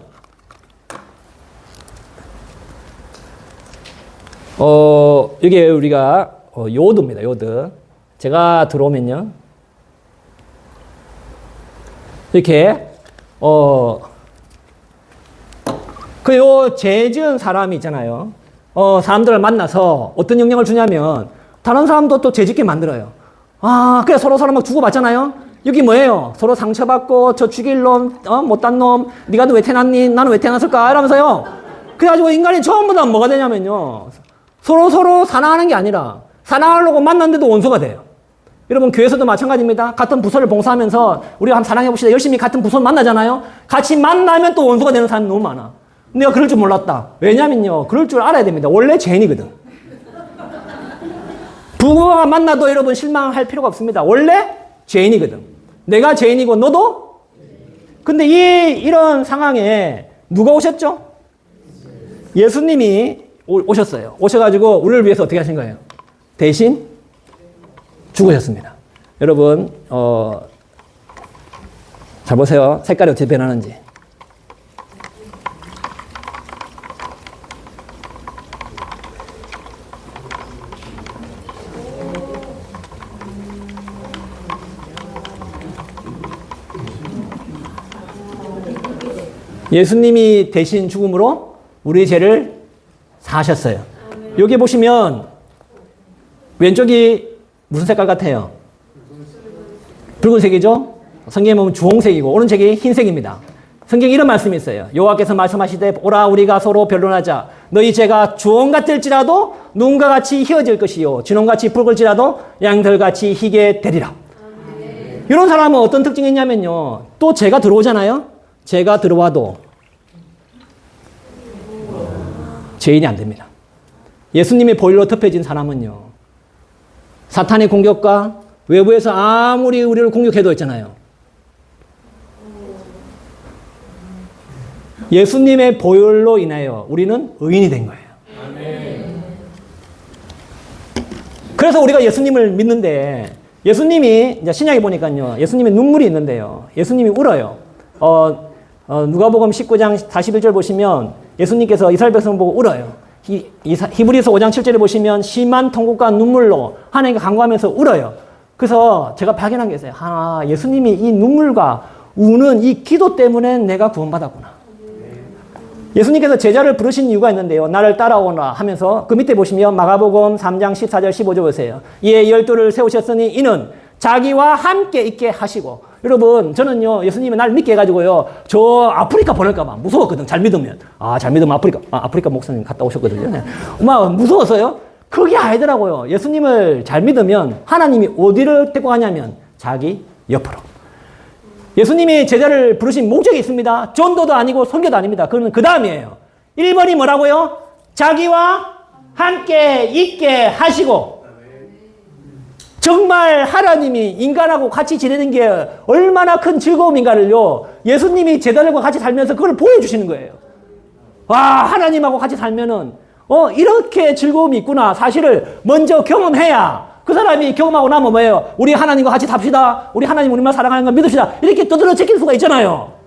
이게 우리가 요드입니다. 요드. 죄가 들어오면요. 이렇게 요 죄 지은 사람이 있잖아요. 사람들을 만나서 어떤 영향을 주냐면 다른 사람도 또 죄 짓게 만들어요. 그래 서로 막 주고받잖아요. 여기 뭐예요? 서로 상처받고 저 죽일 놈, 못단 놈, 네가 왜 태어났니? 나는 왜 태어났을까? 이러면서요. 그래가지고 인간이 전부 다 뭐가 되냐면요. 서로 사랑하는 게 아니라 사랑하려고 만났는데도 원수가 돼요. 여러분 교회에서도 마찬가지입니다. 같은 부서를 봉사하면서 우리가 한번 사랑해봅시다. 열심히 같은 부서 만나잖아요. 같이 만나면 또 원수가 되는 사람이 너무 많아. 내가 그럴 줄 몰랐다. 왜냐면요. 그럴 줄 알아야 됩니다. 원래 죄인이거든. 부부가 만나도 여러분 실망할 필요가 없습니다. 원래 죄인이거든. 내가 죄인이고 너도? 근데 이런 상황에 누가 오셨죠? 예수님이 오셨어요. 오셔가지고 우리를 위해서 어떻게 하신 거예요? 대신 죽으셨습니다. 여러분, 잘 보세요. 색깔이 어떻게 변하는지. 예수님이 대신 죽음으로 우리의 죄를 사하셨어요. 여기 보시면 왼쪽이 무슨 색깔 같아요? 붉은색이죠? 성경에 보면 주홍색이고 오른쪽이 흰색입니다. 성경에 이런 말씀이 있어요. 여호와께서 말씀하시되 오라 우리가 서로 변론하자. 너희 죄가 주홍 같을지라도 눈과 같이 희어질 것이요 진홍같이 붉을지라도 양털같이 희게 되리라. 이런 사람은 어떤 특징이 있냐면요. 또 죄가 들어오잖아요. 죄가 들어와도 죄인이 안 됩니다. 예수님의 보혈로 덮여진 사람은요. 사탄의 공격과 외부에서 아무리 우리를 공격해도 있잖아요. 예수님의 보혈로 인하여 우리는 의인이 된 거예요. 그래서 우리가 예수님을 믿는데 예수님이 이제 신약에 보니까요. 예수님의 눈물이 있는데요. 예수님이 울어요. 누가복음 19장 41절 보시면 예수님께서 이스라엘 백성 보고 울어요. 히브리서 5장 7절에 보시면 심한 통곡과 눈물로 하나님께 간구하면서 울어요. 그래서 제가 발견한 게 있어요. 예수님이 이 눈물과 우는 이 기도 때문에 내가 구원받았구나. 예수님께서 제자를 부르신 이유가 있는데요. 나를 따라오라 하면서 그 밑에 보시면 마가복음 3장 14절 15절 보세요. 이에 12를 세우셨으니 이는 자기와 함께 있게 하시고. 여러분 저는요 예수님이 날 믿게 해가지고요 저 아프리카 보낼까봐 무서웠거든. 잘 믿으면 잘 믿으면 아프리카 목사님 갔다 오셨거든요. 막 무서웠어요. 그게 아니더라고요. 예수님을 잘 믿으면 하나님이 어디를 데리고 가냐면 자기 옆으로. 예수님이 제자를 부르신 목적이 있습니다. 전도도 아니고 설교도 아닙니다. 그러면 그 다음이에요. 1번이 뭐라고요? 자기와 함께 있게 하시고. 정말 하나님이 인간하고 같이 지내는 게 얼마나 큰 즐거움인가를요. 예수님이 제자들과 같이 살면서 그걸 보여주시는 거예요. 와, 하나님하고 같이 살면은 이렇게 즐거움이 있구나. 사실을 먼저 경험해야 그 사람이 경험하고 나면 뭐예요? 우리 하나님과 같이 삽시다. 우리 하나님 우리만 사랑하는 걸 믿읍시다. 이렇게 떠들어 제낄 수가 있잖아요.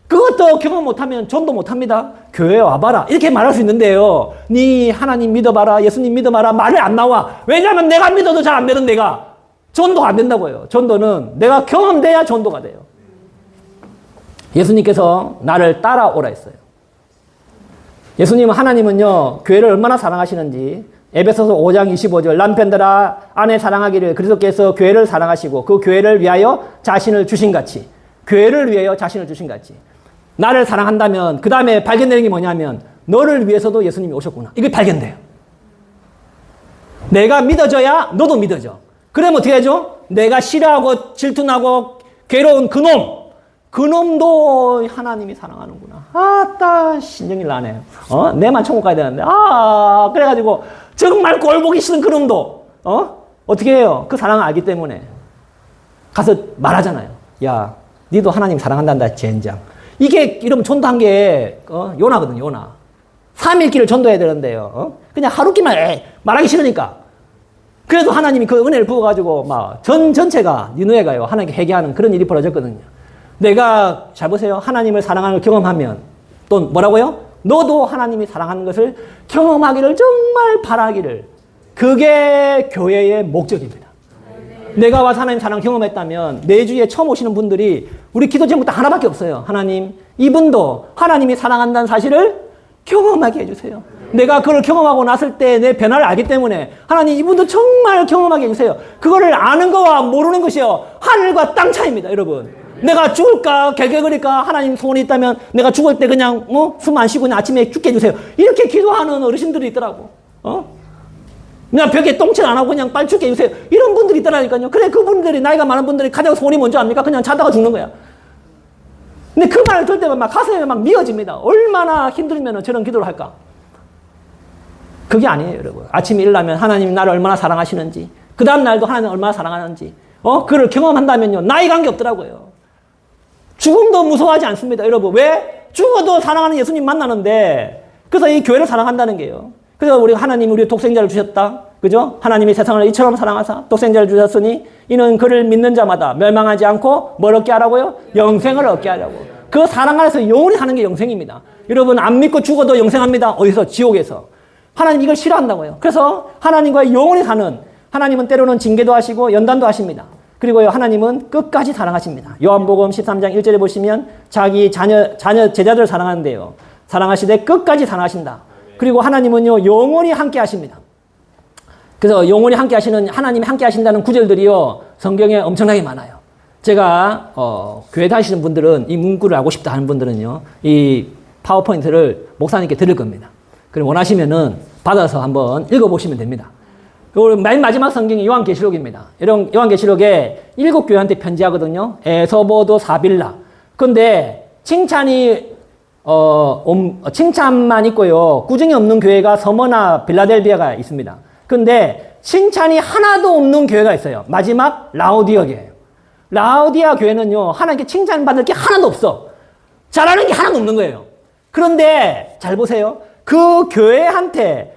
그것도 경험 못하면 전도 못합니다. 교회에 와봐라. 이렇게 말할 수 있는데요. 네 하나님 믿어봐라. 예수님 믿어봐라. 말을 안 나와. 왜냐하면 내가 믿어도 잘 안 되는 내가. 전도가 안 된다고요. 전도는 내가 경험돼야 전도가 돼요. 예수님께서 나를 따라오라 했어요. 예수님은 하나님은요. 교회를 얼마나 사랑하시는지 에베소서 5장 25절 남편들아 아내 사랑하기를 그리스도께서 교회를 사랑하시고 그 교회를 위하여 자신을 주신 같이 교회를 위하여 자신을 주신 같이 나를 사랑한다면 그 다음에 발견되는 게 뭐냐면 너를 위해서도 예수님이 오셨구나. 이게 발견돼요. 내가 믿어져야 너도 믿어져. 그러면 어떻게 하죠? 내가 싫어하고 질투나고 괴로운 그놈도 하나님이 사랑하는구나. 아따 신경이 나네. 내만 천국 가야 되는데 그래가지고 정말 꼴보기 싫은 그놈도 어떻게 해요? 그 사랑을 알기 때문에 가서 말하잖아요. 야 니도 하나님 사랑한단다 젠장. 이게 이러면 전도한 게 요나거든요. 요나 3일길을 전도해야 되는데요. 그냥 하루끼만 말하기 싫으니까. 그래도 하나님이 그 은혜를 부어가지고 막 전체가 니느웨가요 하나님께 회개하는 그런 일이 벌어졌거든요. 내가 잘 보세요. 하나님을 사랑하는 걸 경험하면 또 뭐라고요? 너도 하나님이 사랑하는 것을 경험하기를 정말 바라기를. 그게 교회의 목적입니다. 내가 와서 하나님 사랑 경험했다면 내 주위에 처음 오시는 분들이 우리 기도 제목 딱 하나밖에 없어요. 하나님 이분도 하나님이 사랑한다는 사실을 경험하게 해주세요. 내가 그걸 경험하고 났을 때 내 변화를 알기 때문에 하나님 이분도 정말 경험하게 해주세요. 그거를 아는 거와 모르는 것이요 하늘과 땅 차이입니다. 여러분 내가 죽을까 개개거릴까 하나님 소원이 있다면 내가 죽을 때 그냥 숨 안 쉬고 그냥 아침에 죽게 해주세요. 이렇게 기도하는 어르신들이 있더라고. 그냥 벽에 똥칠 안 하고 그냥 빨리 죽게 해주세요. 이런 분들이 있더라니까요. 그래 그분들이 나이가 많은 분들이 가장 소원이 뭔지 압니까? 그냥 자다가 죽는 거야. 근데 그 말을 들을 때만 막 가슴에 막 미어집니다. 얼마나 힘들면 저런 기도를 할까? 그게 아니에요, 여러분. 아침에 일어나면 하나님이 나를 얼마나 사랑하시는지, 그 다음 날도 하나님을 얼마나 사랑하는지, 그걸 경험한다면요, 나이 관계 없더라고요. 죽음도 무서워하지 않습니다, 여러분. 왜? 죽어도 사랑하는 예수님 만나는데, 그래서 이 교회를 사랑한다는 게요. 그래서 우리 하나님이 우리 독생자를 주셨다. 그죠? 하나님이 세상을 이처럼 사랑하사 독생자를 주셨으니 이는 그를 믿는 자마다 멸망하지 않고 뭘 얻게 하라고요? 영생을 얻게 하라고. 그 사랑 안에서 영원히 사는 게 영생입니다. 여러분 안 믿고 죽어도 영생합니다. 어디서? 지옥에서. 하나님 이걸 싫어한다고요. 그래서 하나님과 영원히 사는, 하나님은 때로는 징계도 하시고 연단도 하십니다. 그리고요, 하나님은 끝까지 사랑하십니다. 요한복음 13장 1절에 보시면 자기 제자들을 사랑하는데요. 사랑하시되 끝까지 사랑하신다. 그리고 하나님은요, 영원히 함께 하십니다. 그래서 영원히 함께 하시는, 하나님이 함께 하신다는 구절들이요, 성경에 엄청나게 많아요. 제가, 교회 다니시는 분들은 이 문구를 알고 싶다 하는 분들은요, 이 파워포인트를 목사님께 드릴 겁니다. 그럼 원하시면은 받아서 한번 읽어보시면 됩니다. 맨 마지막 성경이 요한계시록입니다. 이런 요한계시록에 7교회한테 편지하거든요. 에서보도 사빌라. 근데 칭찬만 있고요. 꾸중이 없는 교회가 서머나 빌라델비아가 있습니다. 근데 칭찬이 하나도 없는 교회가 있어요. 마지막 라오디아 교회예요. 라오디아 교회는요, 하나님께 칭찬받을 게 하나도 없어. 잘하는 게 하나도 없는 거예요. 그런데 잘 보세요. 그 교회한테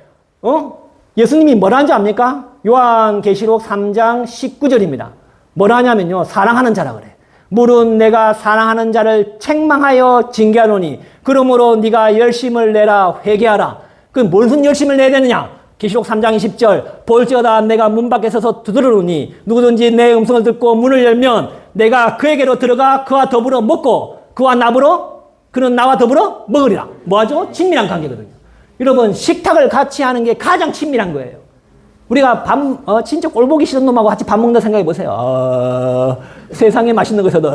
예수님이 뭐라 하는지 압니까? 요한계시록 3장 19절입니다. 뭐라 하냐면요, 사랑하는 자라 그래. 물은 내가 사랑하는 자를 책망하여 징계하노니 그러므로 네가 열심을 내라 회개하라. 그 무슨 열심을 내야 되느냐? 계시록 3장 20절 볼지어다 내가 문 밖에 서서 두드러우니 누구든지 내 음성을 듣고 문을 열면 내가 그에게로 들어가 그와 더불어 먹고 그와 나더불어 그는 나와 더불어 먹으리라. 뭐하죠? 친밀한 관계거든요. 여러분 식탁을 같이 하는 게 가장 친밀한 거예요. 우리가 진짜 꼴보기 싫은 놈하고 같이 밥 먹는다 생각해 보세요. 세상에 맛있는 것에도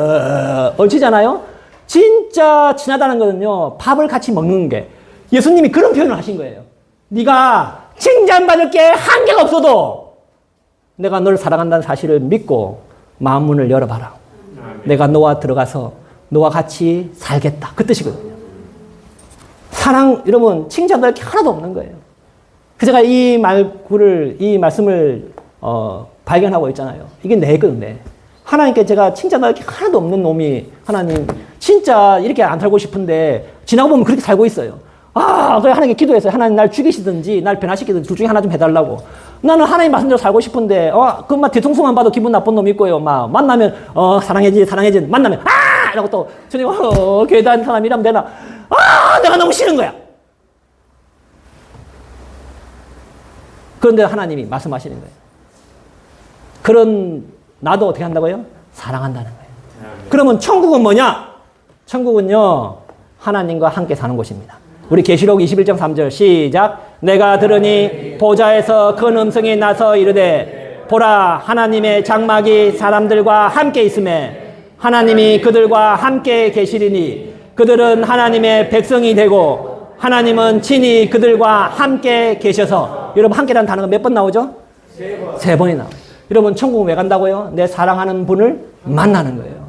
얽히잖아요. 진짜 친하다는 거는요, 밥을 같이 먹는 게. 예수님이 그런 표현을 하신 거예요. 네가 칭찬받을 게 한계가 없어도 내가 너를 사랑한다는 사실을 믿고 마음 문을 열어봐라. 내가 너와 들어가서 너와 같이 살겠다. 그 뜻이거든요. 사랑, 여러분, 칭찬받을 게 하나도 없는 거예요. 그래서 제가 이 말씀을 발견하고 있잖아요. 이게 내거든, 내. 하나님께 제가 칭찬받을 게 하나도 없는 놈이, 하나님, 진짜 이렇게 안 살고 싶은데, 지나고 보면 그렇게 살고 있어요. 그래, 하나님께 기도했어요. 하나님 날 죽이시든지, 날 변화시키든지, 둘 중에 하나 좀 해달라고. 나는 하나님 말씀대로 살고 싶은데, 그만 뒤통수만 봐도 기분 나쁜 놈 있고요. 만나면, 사랑해지, 만나면, 이러고 또, 주님, 교회 다니는 사람 이러면 되나? 내가 너무 싫은 거야. 그런데 하나님이 말씀하시는 거예요. 그런 나도 어떻게 한다고요? 사랑한다는 거예요. 그러면 천국은 뭐냐? 천국은요, 하나님과 함께 사는 곳입니다. 우리 계시록 21장 3절 시작. 내가 들으니 보좌에서 큰 음성이 나서 이르되 보라 하나님의 장막이 사람들과 함께 있음에 하나님이 그들과 함께 계시리니 그들은 하나님의 백성이 되고 하나님은 친히 그들과 함께 계셔서. 여러분 함께라는 단어가 몇 번 나오죠? 세 번이 나와요. 여러분 천국은 왜 간다고요? 내 사랑하는 분을 만나는 거예요.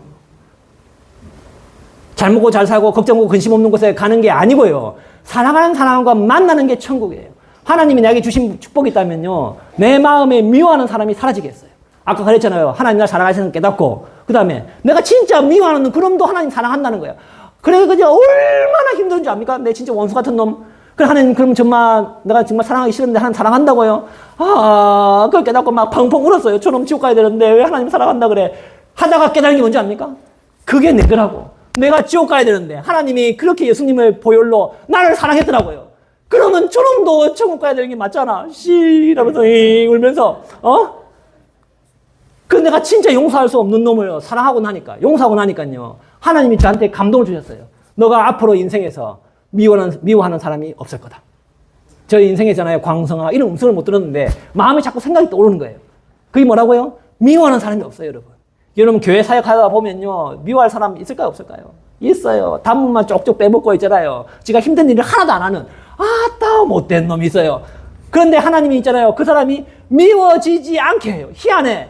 잘 먹고 잘 살고 걱정 없고 근심 없는 곳에 가는 게 아니고요. 사랑하는 사람과 만나는 게 천국이에요. 하나님이 내게 주신 축복이 있다면요, 내 마음에 미워하는 사람이 사라지겠어요. 아까 그랬잖아요. 하나님 날 사랑하시는 거 깨닫고 그 다음에 내가 진짜 미워하는 그 놈도 하나님 사랑한다는 거예요. 그래, 그죠? 얼마나 힘든 줄 압니까? 내 진짜 원수 같은 놈. 그래, 하나님, 그럼 정말, 내가 정말 사랑하기 싫은데 하나님 사랑한다고요? 그걸 깨닫고 막 펑펑 울었어요. 저놈 지옥 가야 되는데 왜 하나님 사랑한다 그래? 하다가 깨달은 게 뭔지 압니까? 그게 내 거라고. 내가 지옥 가야 되는데 하나님이 그렇게 예수님을 보혈로 나를 사랑했더라고요. 그러면 저놈도 천국 가야 되는 게 맞잖아. 이러면서 울면서, 그 내가 진짜 용서할 수 없는 놈을 사랑하고 나니까, 용서하고 나니까요, 하나님이 저한테 감동을 주셨어요. 너가 앞으로 인생에서 미워하는 사람이 없을 거다. 저 인생에잖아요, 광성아 이런 음성을 못 들었는데 마음에 자꾸 생각이 떠오르는 거예요. 그게 뭐라고요? 미워하는 사람이 없어요, 여러분. 여러분 교회 사역하다 보면요, 미워할 사람 있을까요, 없을까요? 있어요. 단문만 쪽쪽 빼먹고 있잖아요. 지가 힘든 일을 하나도 안 하는 못된 놈이 있어요. 그런데 하나님이 있잖아요, 그 사람이 미워지지 않게 해요. 희한해.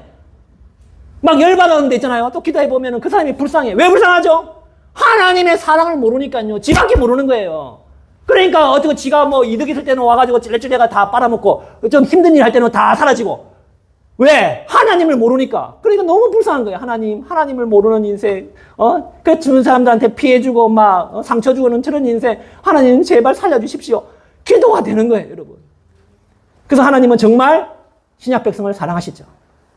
막 열받았는데 있잖아요, 또 기도해 보면은 그 사람이 불쌍해. 왜 불쌍하죠? 하나님의 사랑을 모르니까요. 지밖에 모르는 거예요. 그러니까 어떻게 지가 뭐 이득 있을 때는 와가지고 찔레찔레가 다 빨아먹고 좀 힘든 일 할 때는 다 사라지고. 왜? 하나님을 모르니까. 그러니까 너무 불쌍한 거예요. 하나님을 모르는 인생. 그 주는 사람들한테 피해주고 막 상처 주고는 저런 인생. 하나님 제발 살려주십시오. 기도가 되는 거예요, 여러분. 그래서 하나님은 정말 신약 백성을 사랑하시죠.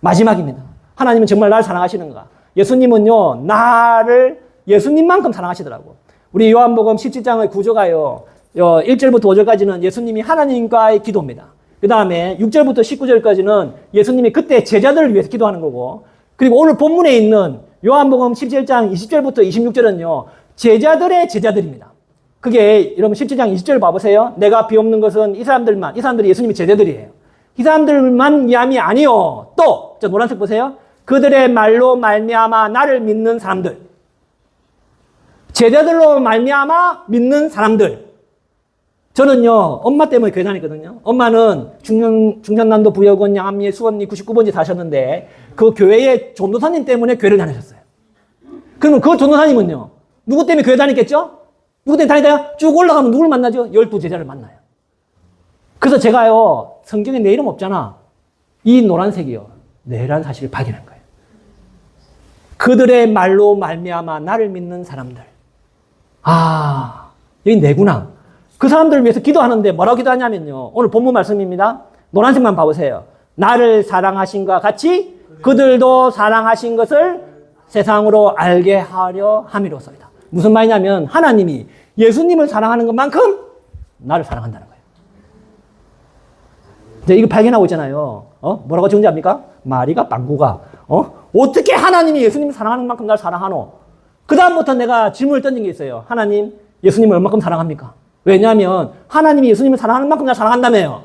마지막입니다. 하나님은 정말 나를 사랑하시는가? 예수님은요, 나를 예수님만큼 사랑하시더라고. 우리 요한복음 17장의 구조가요, 1절부터 5절까지는 예수님이 하나님과의 기도입니다. 그 다음에 6절부터 19절까지는 예수님이 그때 제자들을 위해서 기도하는 거고, 그리고 오늘 본문에 있는 요한복음 17장 20절부터 26절은요, 제자들의 제자들입니다. 그게 여러분 17장 20절 봐보세요. 내가 비옵는 것은 이 사람들이 예수님의 제자들이에요. 이 사람들만 위함이 아니요. 또, 저 노란색 보세요. 그들의 말로 말미암아 나를 믿는 사람들. 제자들로 말미암아 믿는 사람들. 저는요, 엄마 때문에 교회 다녔거든요. 엄마는 중전남도 부여군 양암리에 수원리 99번지 사셨는데 그 교회의 전도사님 때문에 교회를 다니셨어요. 그러면 그 전도사님은요, 누구 때문에 교회 다녔겠죠? 누구 때문에 다니다가 쭉 올라가면 누굴 만나죠? 12제자를 만나요. 그래서 제가요, 성경에 내 이름 없잖아. 이 노란색이요, 내란 사실을 발견한 거예요. 그들의 말로 말미암아 나를 믿는 사람들. 아, 여기 내구나. 그 사람들을 위해서 기도하는데 뭐라고 기도하냐면요, 오늘 본문 말씀입니다. 노란색만 봐보세요. 나를 사랑하신과 같이 그들도 사랑하신 것을 세상으로 알게 하려 함이로소이다. 무슨 말이냐면 하나님이 예수님을 사랑하는 것만큼 나를 사랑한다는 거예요. 이제 이거 발견하고 있잖아요. 뭐라고 적은지 압니까? 마리가 빵구가. 어떻게 하나님이 예수님을 사랑하는 만큼 나를 사랑하노? 그 다음부터 내가 질문을 던진 게 있어요. 하나님, 예수님을 얼마큼 사랑합니까? 왜냐하면 하나님이 예수님을 사랑하는 만큼 나를 사랑한다며요.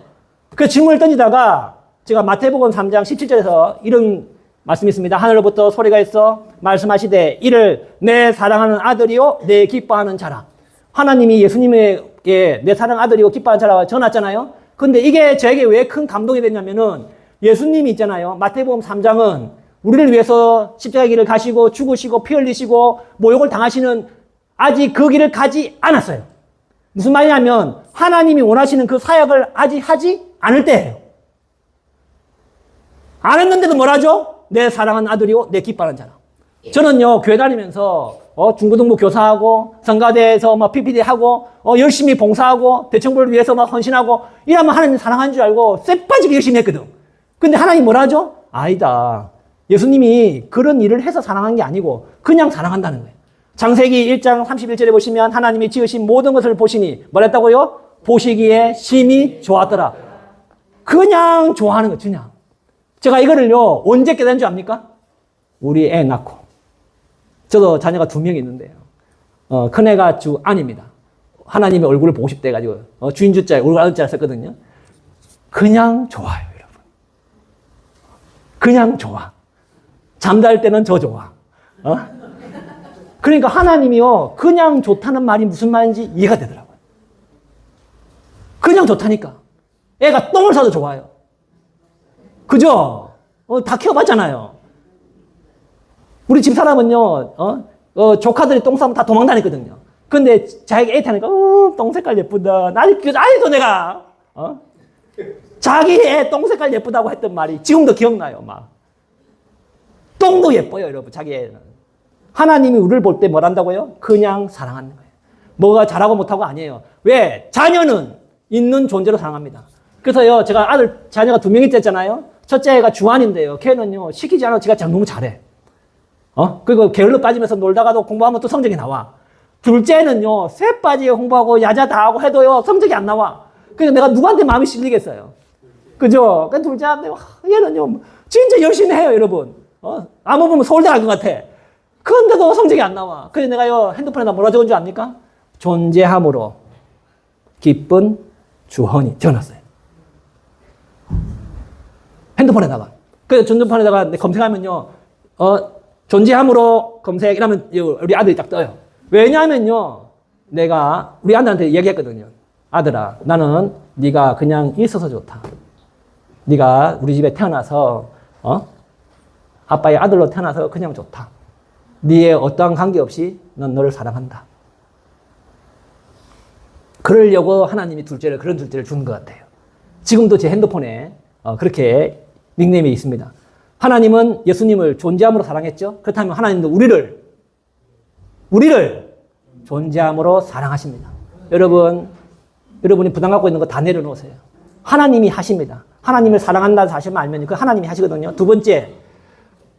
그 질문을 던지다가 제가 마태복음 3장 17절에서 이런 말씀이 있습니다. 하늘로부터 소리가 있어 말씀하시되 이를 내 사랑하는 아들이요 내 기뻐하는 자라. 하나님이 예수님에게 내 사랑하는 아들이요 기뻐하는 자라고 전했잖아요. 근데 이게 저에게 왜 큰 감동이 됐냐면은 예수님이 있잖아요. 마태복음 3장은 우리를 위해서 십자가의 길을 가시고 죽으시고 피 흘리시고 모욕을 당하시는 아직 그 길을 가지 않았어요. 무슨 말이냐면 하나님이 원하시는 그 사역을 아직 하지 않을 때예요. 안 했는데도 뭐라죠? 내 사랑하는 아들이요 내 기뻐하는 자라. 저는요 교회 다니면서 중고등부 교사하고 성가대에서 막 PPD 하고 열심히 봉사하고 대청부를 위해서 막 헌신하고 이러면 하나님 사랑하는 줄 알고 쎄빠지게 열심히 했거든. 근데 하나님 뭐라죠? 아니다. 예수님이 그런 일을 해서 사랑한 게 아니고 그냥 사랑한다는 거예요. 창세기 1장 31절에 보시면 하나님이 지으신 모든 것을 보시니 뭐랬다고요? 보시기에 심히 좋았더라. 그냥 좋아하는 거죠. 그냥. 제가 이거를요 언제 깨달은 줄 압니까? 우리 애 낳고. 저도 자녀가 2명 있는데요. 큰애가 주안입니다. 하나님의 얼굴을 보고 싶다 해가지고 주인 주자에 얼굴 안자를 썼거든요. 그냥 좋아요, 여러분. 그냥 좋아. 잠잘 때는 저 좋아. 그러니까 하나님이요 그냥 좋다는 말이 무슨 말인지 이해가 되더라고요. 그냥 좋다니까. 애가 똥을 싸도 좋아요. 그죠? 다 키워봤잖아요. 우리 집 사람은요, 조카들이 똥 싸면 다 도망 다니거든요. 근데 자기 애 타니까, 똥 색깔 예쁘다. 아직도 내가, 자기 애 똥 색깔 예쁘다고 했던 말이 지금도 기억나요, 막. 똥도 예뻐요, 여러분, 자기 애는. 하나님이 우리를 볼 때 뭘 한다고요? 그냥 사랑하는 거예요. 뭐가 잘하고 못하고 아니에요. 왜? 자녀는 있는 존재로 사랑합니다. 그래서요, 제가 자녀가 2명이 됐잖아요. 첫째 애가 주한인데요. 걔는요, 시키지 않아도 지가 너무 잘해. 그리고 게을러 빠지면서 놀다가도 공부하면 또 성적이 나와. 둘째는요, 쇠 빠지게 공부하고 야자 다 하고 해도요, 성적이 안 나와. 그러니까 내가 누구한테 마음이 실리겠어요. 그죠? 그 둘째한테, 얘는요, 진짜 열심히 해요, 여러분. 아무 보면 서울대 갈 것 같아. 그런데도 성적이 안 나와. 그래서 내가요, 핸드폰에다 뭐라 적은 줄 압니까? 존재함으로 기쁜 주헌이 적어놨어요. 핸드폰에다가. 그래서 핸드폰에다가 검색하면요, 존재함으로 검색, 이러면 우리 아들이 딱 떠요. 왜냐하면요, 내가 우리 아들한테 얘기했거든요. 아들아, 나는 네가 그냥 있어서 좋다. 네가 우리 집에 태어나서, 아빠의 아들로 태어나서 그냥 좋다. 네의 어떠한 관계없이 난 너를 사랑한다. 그러려고 하나님이 그런 둘째를 주는 것 같아요. 지금도 제 핸드폰에 그렇게 닉네임이 있습니다. 하나님은 예수님을 존재함으로 사랑했죠. 그렇다면 하나님도 우리를 존재함으로 사랑하십니다. 여러분이 부담 갖고 있는 거 다 내려놓으세요. 하나님이 하십니다. 하나님을 사랑한다는 사실만 알면 그 하나님이 하시거든요. 두 번째,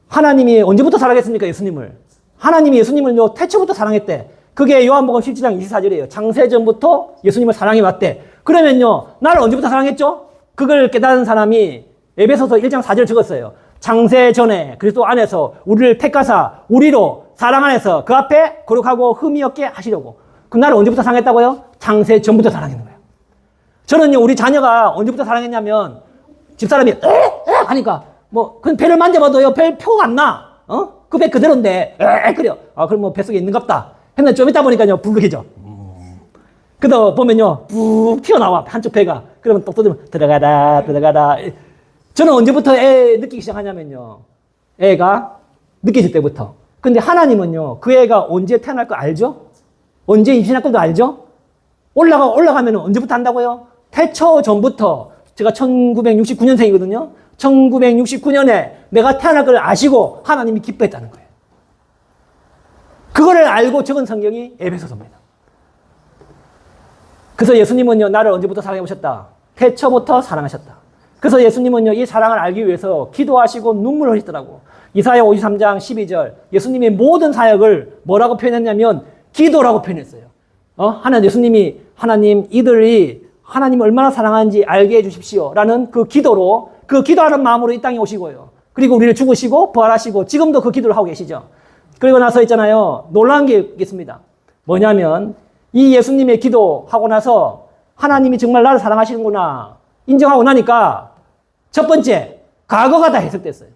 하나님이 언제부터 사랑했습니까? 예수님을. 하나님이 예수님을요, 태초부터 사랑했대. 그게 요한복음 17장 24절이에요. 창세전부터 예수님을 사랑해왔대. 그러면요, 나를 언제부터 사랑했죠? 그걸 깨달은 사람이 에베소서 1장 4절 적었어요. 창세전에 그리스도 안에서 우리를 택하사 우리로 사랑 안에서 그 앞에 거룩하고 흠이 없게 하시려고. 그럼 나를 언제부터 사랑했다고요? 창세전부터 사랑했는 거예요. 저는요, 우리 자녀가 언제부터 사랑했냐면 집사람이 하니까 뭐 그냥 배를 만져봐도요, 배 표가 안 나. 그 배 그대로인데 그래요. 그럼 뭐 뱃속에 있는갑다. 했는데 좀 있다 보니까요, 붉어지죠. 그러다 보면요, 푹 튀어나와, 한쪽 배가. 그러면 똑 뜯으면 들어가라. 저는 언제부터 애 느끼기 시작하냐면요, 애가 느껴질 때부터. 근데 하나님은요, 그 애가 언제 태어날 거 알죠? 언제 임신할 것도 알죠? 올라가면 언제부터 한다고요? 태초 전부터. 제가 1969년생이거든요. 1969년에 내가 태어날 걸 아시고 하나님이 기뻐했다는 거예요. 그거를 알고 적은 성경이 에베소서입니다. 그래서 예수님은요, 나를 언제부터 사랑해 보셨다? 태초부터 사랑하셨다. 그래서 예수님은요, 이 사랑을 알기 위해서 기도하시고 눈물을 흘리더라고. 이사야 53장 12절, 예수님의 모든 사역을 뭐라고 표현했냐면 기도라고 표현했어요. 예수님이 하나님, 이들이 하나님을 얼마나 사랑하는지 알게 해주십시오 라는 그 기도로, 그 기도하는 마음으로 이 땅에 오시고요. 그리고 우리를 죽으시고 부활하시고 지금도 그 기도를 하고 계시죠. 그리고 나서 있잖아요, 놀라운 게 있습니다. 뭐냐면 이 예수님의 기도하고 나서 하나님이 정말 나를 사랑하시는구나 인정하고 나니까 첫 번째, 과거가 다 해석됐어요.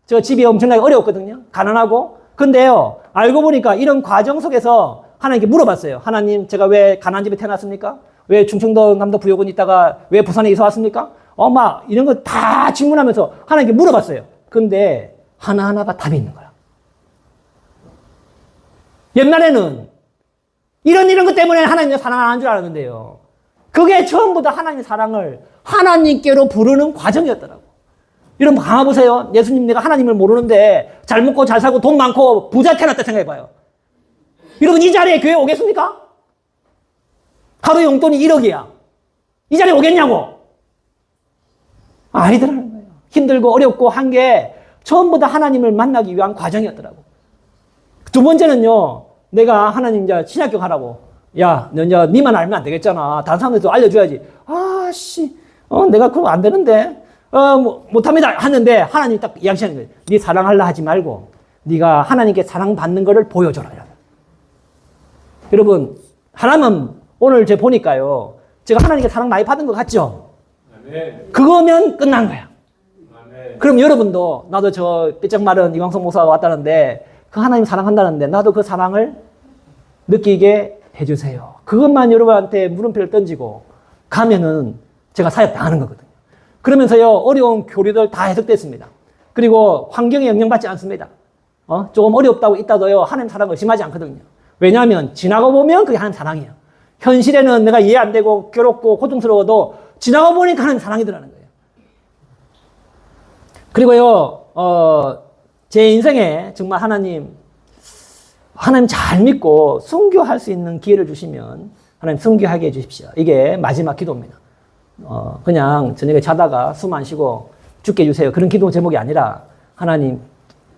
저 집이 엄청나게 어려웠거든요. 가난하고. 근데요, 알고 보니까 이런 과정 속에서 하나님께 물어봤어요. 하나님, 제가 왜 가난한 집에 태어났습니까? 왜 충청도 남도 부여군 있다가 왜 부산에 이사 왔습니까? 막 이런 거 다 질문하면서 하나님께 물어봤어요. 근데 하나하나가 답이 있는 거야. 옛날에는 이런 것 때문에 하나님의 사랑을 안 하는 줄 알았는데요. 그게 처음부터 하나님의 사랑을 하나님께로 부르는 과정이었더라고. 여러분, 가만보세요. 예수님, 내가 하나님을 모르는데 잘 먹고 잘 살고 돈 많고 부자 태어났다 생각해봐요. 여러분, 이 자리에 교회 오겠습니까? 하루 용돈이 1억이야. 이 자리에 오겠냐고? 아니더라는 거예요. 힘들고 어렵고 한 게 처음부터 하나님을 만나기 위한 과정이었더라고. 두 번째는요, 내가 하나님 이제 신학교 가라고. 야, 너 이제 니만 알면 안 되겠잖아. 다른 사람들도 알려줘야지. 내가 그러면 안 되는데. 못합니다. 하는데 하나님이 딱 이야기하는 거예요. 네 사랑하려 하지 말고 네가 하나님께 사랑받는 거를 보여줘라. 여러분, 하나님 오늘 제가 보니까요, 제가 하나님께 사랑 많이 받은 것 같죠? 아멘. 그거면 끝난 거야. 아멘. 그럼 여러분도, 나도 저 삐쩍 마른 이광석 목사가 왔다는데 그 하나님 사랑한다는데 나도 그 사랑을 느끼게 해주세요. 그것만 여러분한테 물음표를 던지고 가면은 제가 사역 당하는 거거든요. 그러면서요, 어려운 교리들 다 해석됐습니다. 그리고 환경에 영향받지 않습니다. 조금 어렵다고 있다도요, 하나님 사랑을 의심하지 않거든요. 왜냐하면 지나고 보면 그게 하나님 사랑이에요. 현실에는 내가 이해 안 되고 괴롭고 고통스러워도 지나고 보니까 하나님 사랑이더라는 거예요. 그리고요, 제 인생에 정말 하나님 잘 믿고 순교할 수 있는 기회를 주시면 하나님 순교하게 해주십시오. 이게 마지막 기도입니다. 그냥 저녁에 자다가 숨 안 쉬고 죽게 해주세요. 그런 기도 제목이 아니라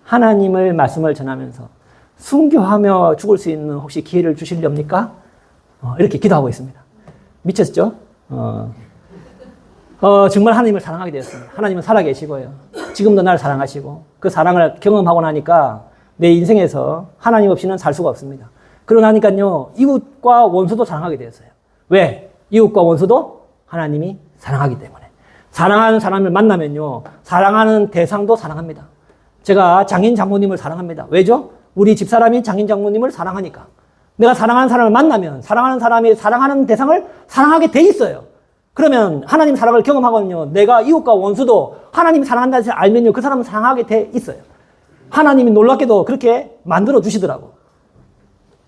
하나님을 말씀을 전하면서 순교하며 죽을 수 있는 혹시 기회를 주시렵니까? 이렇게 기도하고 있습니다. 미쳤죠? 정말 하나님을 사랑하게 되었습니다. 하나님은 살아계시고요. 지금도 나를 사랑하시고 그 사랑을 경험하고 나니까 내 인생에서 하나님 없이는 살 수가 없습니다. 그러고 나니까요, 이웃과 원수도 사랑하게 되었어요. 왜? 이웃과 원수도 하나님이 사랑하기 때문에. 사랑하는 사람을 만나면요, 사랑하는 대상도 사랑합니다. 제가 장인 장모님을 사랑합니다. 왜죠? 우리 집사람이 장인 장모님을 사랑하니까. 내가 사랑하는 사람을 만나면 사랑하는 사람이 사랑하는 대상을 사랑하게 돼 있어요. 그러면 하나님 사랑을 경험하거든요. 내가 이웃과 원수도 하나님이 사랑한다는 사실을 알면요, 그 사람은 사랑하게 돼 있어요. 하나님이 놀랍게도 그렇게 만들어 주시더라고.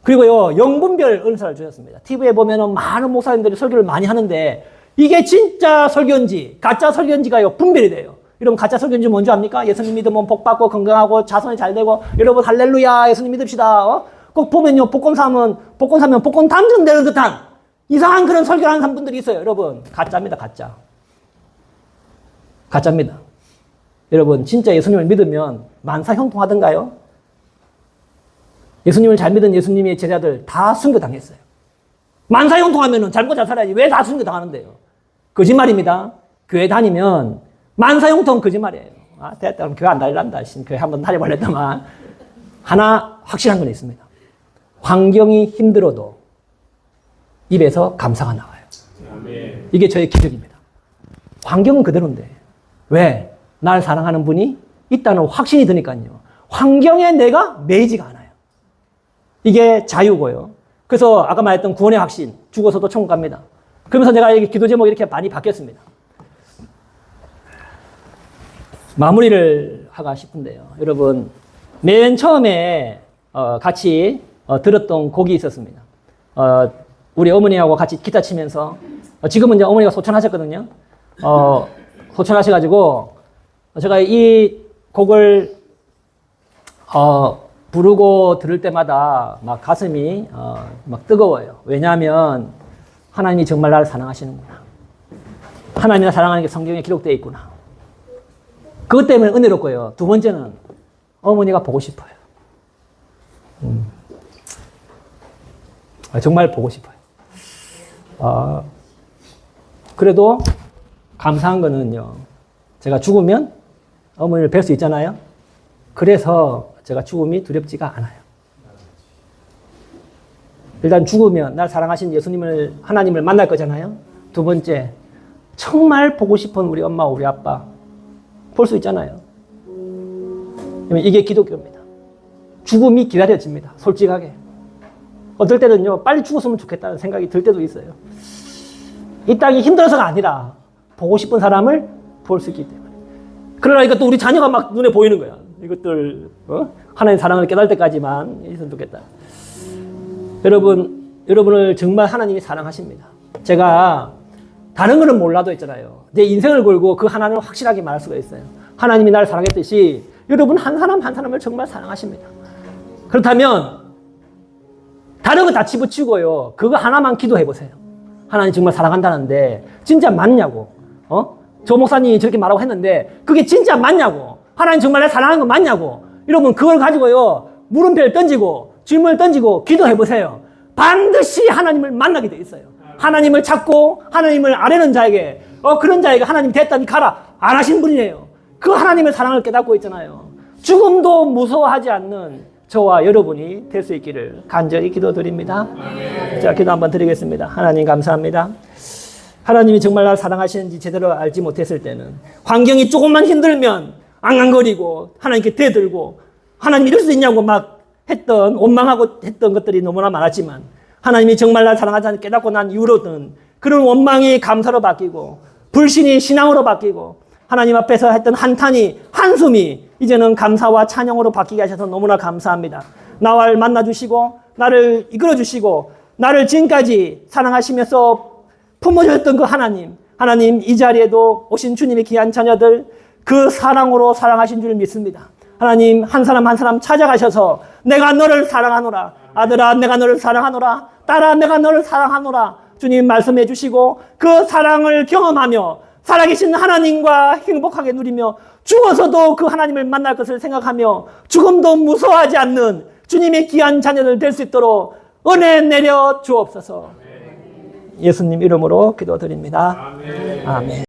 그리고요, 영분별 은사를 주셨습니다. TV에 보면은 많은 목사님들이 설교를 많이 하는데 이게 진짜 설교인지 가짜 설교인지가요, 분별이 돼요. 여러분, 가짜 설교인지 뭔지 압니까? 예수님 믿으면 복 받고 건강하고 자손이 잘 되고, 여러분 할렐루야 예수님 믿읍시다. 꼭 보면요, 복권 사면 복권 당첨되는 듯한 이상한 그런 설교를 하는 분들이 있어요. 여러분, 가짜입니다, 가짜. 가짜입니다. 여러분, 진짜 예수님을 믿으면 만사 형통하던가요? 예수님을 잘 믿은 예수님의 제자들 다 순교당했어요. 만사 형통하면 잘 먹고 잘 살아야지 왜 다 순교당하는데요? 거짓말입니다. 교회 다니면 만사 형통 거짓말이에요. 아, 됐다. 그럼 교회 안 다닐란다. 교회 한번 다녀볼랬더만. 하나 확실한 건 있습니다. 환경이 힘들어도 입에서 감사가 나와요. 이게 저의 기적입니다. 환경은 그대로인데 왜? 날 사랑하는 분이 있다는 확신이 드니까요. 환경에 내가 매이지가 않아요. 이게 자유고요. 그래서 아까 말했던 구원의 확신, 죽어서도 천국 갑니다. 그러면서 내가 이 기도 제목이 이렇게 많이 바뀌었습니다. 마무리를 하고 싶은데요. 여러분, 맨 처음에 같이 들었던 곡이 있었습니다. 우리 어머니하고 같이 기타 치면서 지금은 이제 어머니가 소천하셨거든요. 소천하셔가지고 제가 이 곡을 부르고 들을 때마다 막 가슴이 막 뜨거워요. 왜냐하면 하나님이 정말 나를 사랑하시는구나. 하나님이 나를 사랑하는 게 성경에 기록되어 있구나. 그것 때문에 은혜롭고요. 두 번째는 어머니가 보고 싶어요. 정말 보고 싶어요. 그래도 감사한 거는요. 제가 죽으면 어머니를 뵐 수 있잖아요. 그래서 제가 죽음이 두렵지가 않아요. 일단 죽으면 날 사랑하신 예수님을, 하나님을 만날 거잖아요. 두 번째, 정말 보고 싶은 우리 엄마, 우리 아빠 볼 수 있잖아요. 이게 기독교입니다. 죽음이 기다려집니다. 솔직하게. 어떨 때는요, 빨리 죽었으면 좋겠다는 생각이 들 때도 있어요. 이 땅이 힘들어서가 아니라 보고 싶은 사람을 볼 수 있기 때문에. 그러나 이것도 우리 자녀가 막 눈에 보이는 거야. 이것들 하나님의 사랑을 깨달을 때까지만 있으면 좋겠다. 여러분을 정말 하나님이 사랑하십니다. 제가 다른 거는 몰라도 있잖아요. 내 인생을 걸고 그 하나님을 확실하게 말할 수가 있어요. 하나님이 나를 사랑했듯이 여러분 한 사람 한 사람을 정말 사랑하십니다. 그렇다면 다른 거 다 집어치우고요. 그거 하나만 기도해 보세요. 하나님 정말 사랑한다는데 진짜 맞냐고. 조 목사님이 저렇게 말하고 했는데 그게 진짜 맞냐고. 하나님 정말 날 사랑하는 거 맞냐고. 여러분 그걸 가지고요. 물음표를 던지고 질문을 던지고 기도해 보세요. 반드시 하나님을 만나게 돼 있어요. 하나님을 찾고 하나님을 아뢰는 자에게 그런 자에게 하나님 됐다니 가라 안 하신 분이에요. 그 하나님의 사랑을 깨닫고 있잖아요. 죽음도 무서워하지 않는 저와 여러분이 될 수 있기를 간절히 기도드립니다. 자, 기도 한번 드리겠습니다. 하나님 감사합니다. 하나님이 정말 날 사랑하시는지 제대로 알지 못했을 때는 환경이 조금만 힘들면 앙앙거리고 하나님께 대들고 하나님 이럴 수 있냐고 막 했던 원망하고 했던 것들이 너무나 많았지만 하나님이 정말 날 사랑하지 깨닫고 난 이후로는 그런 원망이 감사로 바뀌고 불신이 신앙으로 바뀌고 하나님 앞에서 했던 한탄이 한숨이 이제는 감사와 찬양으로 바뀌게 하셔서 너무나 감사합니다. 나를 만나주시고 나를 이끌어주시고 나를 지금까지 사랑하시면서 품어주셨던 그 하나님 이 자리에도 오신 주님의 귀한 자녀들 그 사랑으로 사랑하신 줄 믿습니다. 하나님 한 사람 한 사람 찾아가셔서 내가 너를 사랑하노라. 아들아 내가 너를 사랑하노라. 딸아 내가 너를 사랑하노라. 주님 말씀해 주시고 그 사랑을 경험하며 살아계신 하나님과 행복하게 누리며 죽어서도 그 하나님을 만날 것을 생각하며 죽음도 무서워하지 않는 주님의 귀한 자녀들 될 수 있도록 은혜 내려 주옵소서. 예수님 이름으로 기도드립니다. 아멘.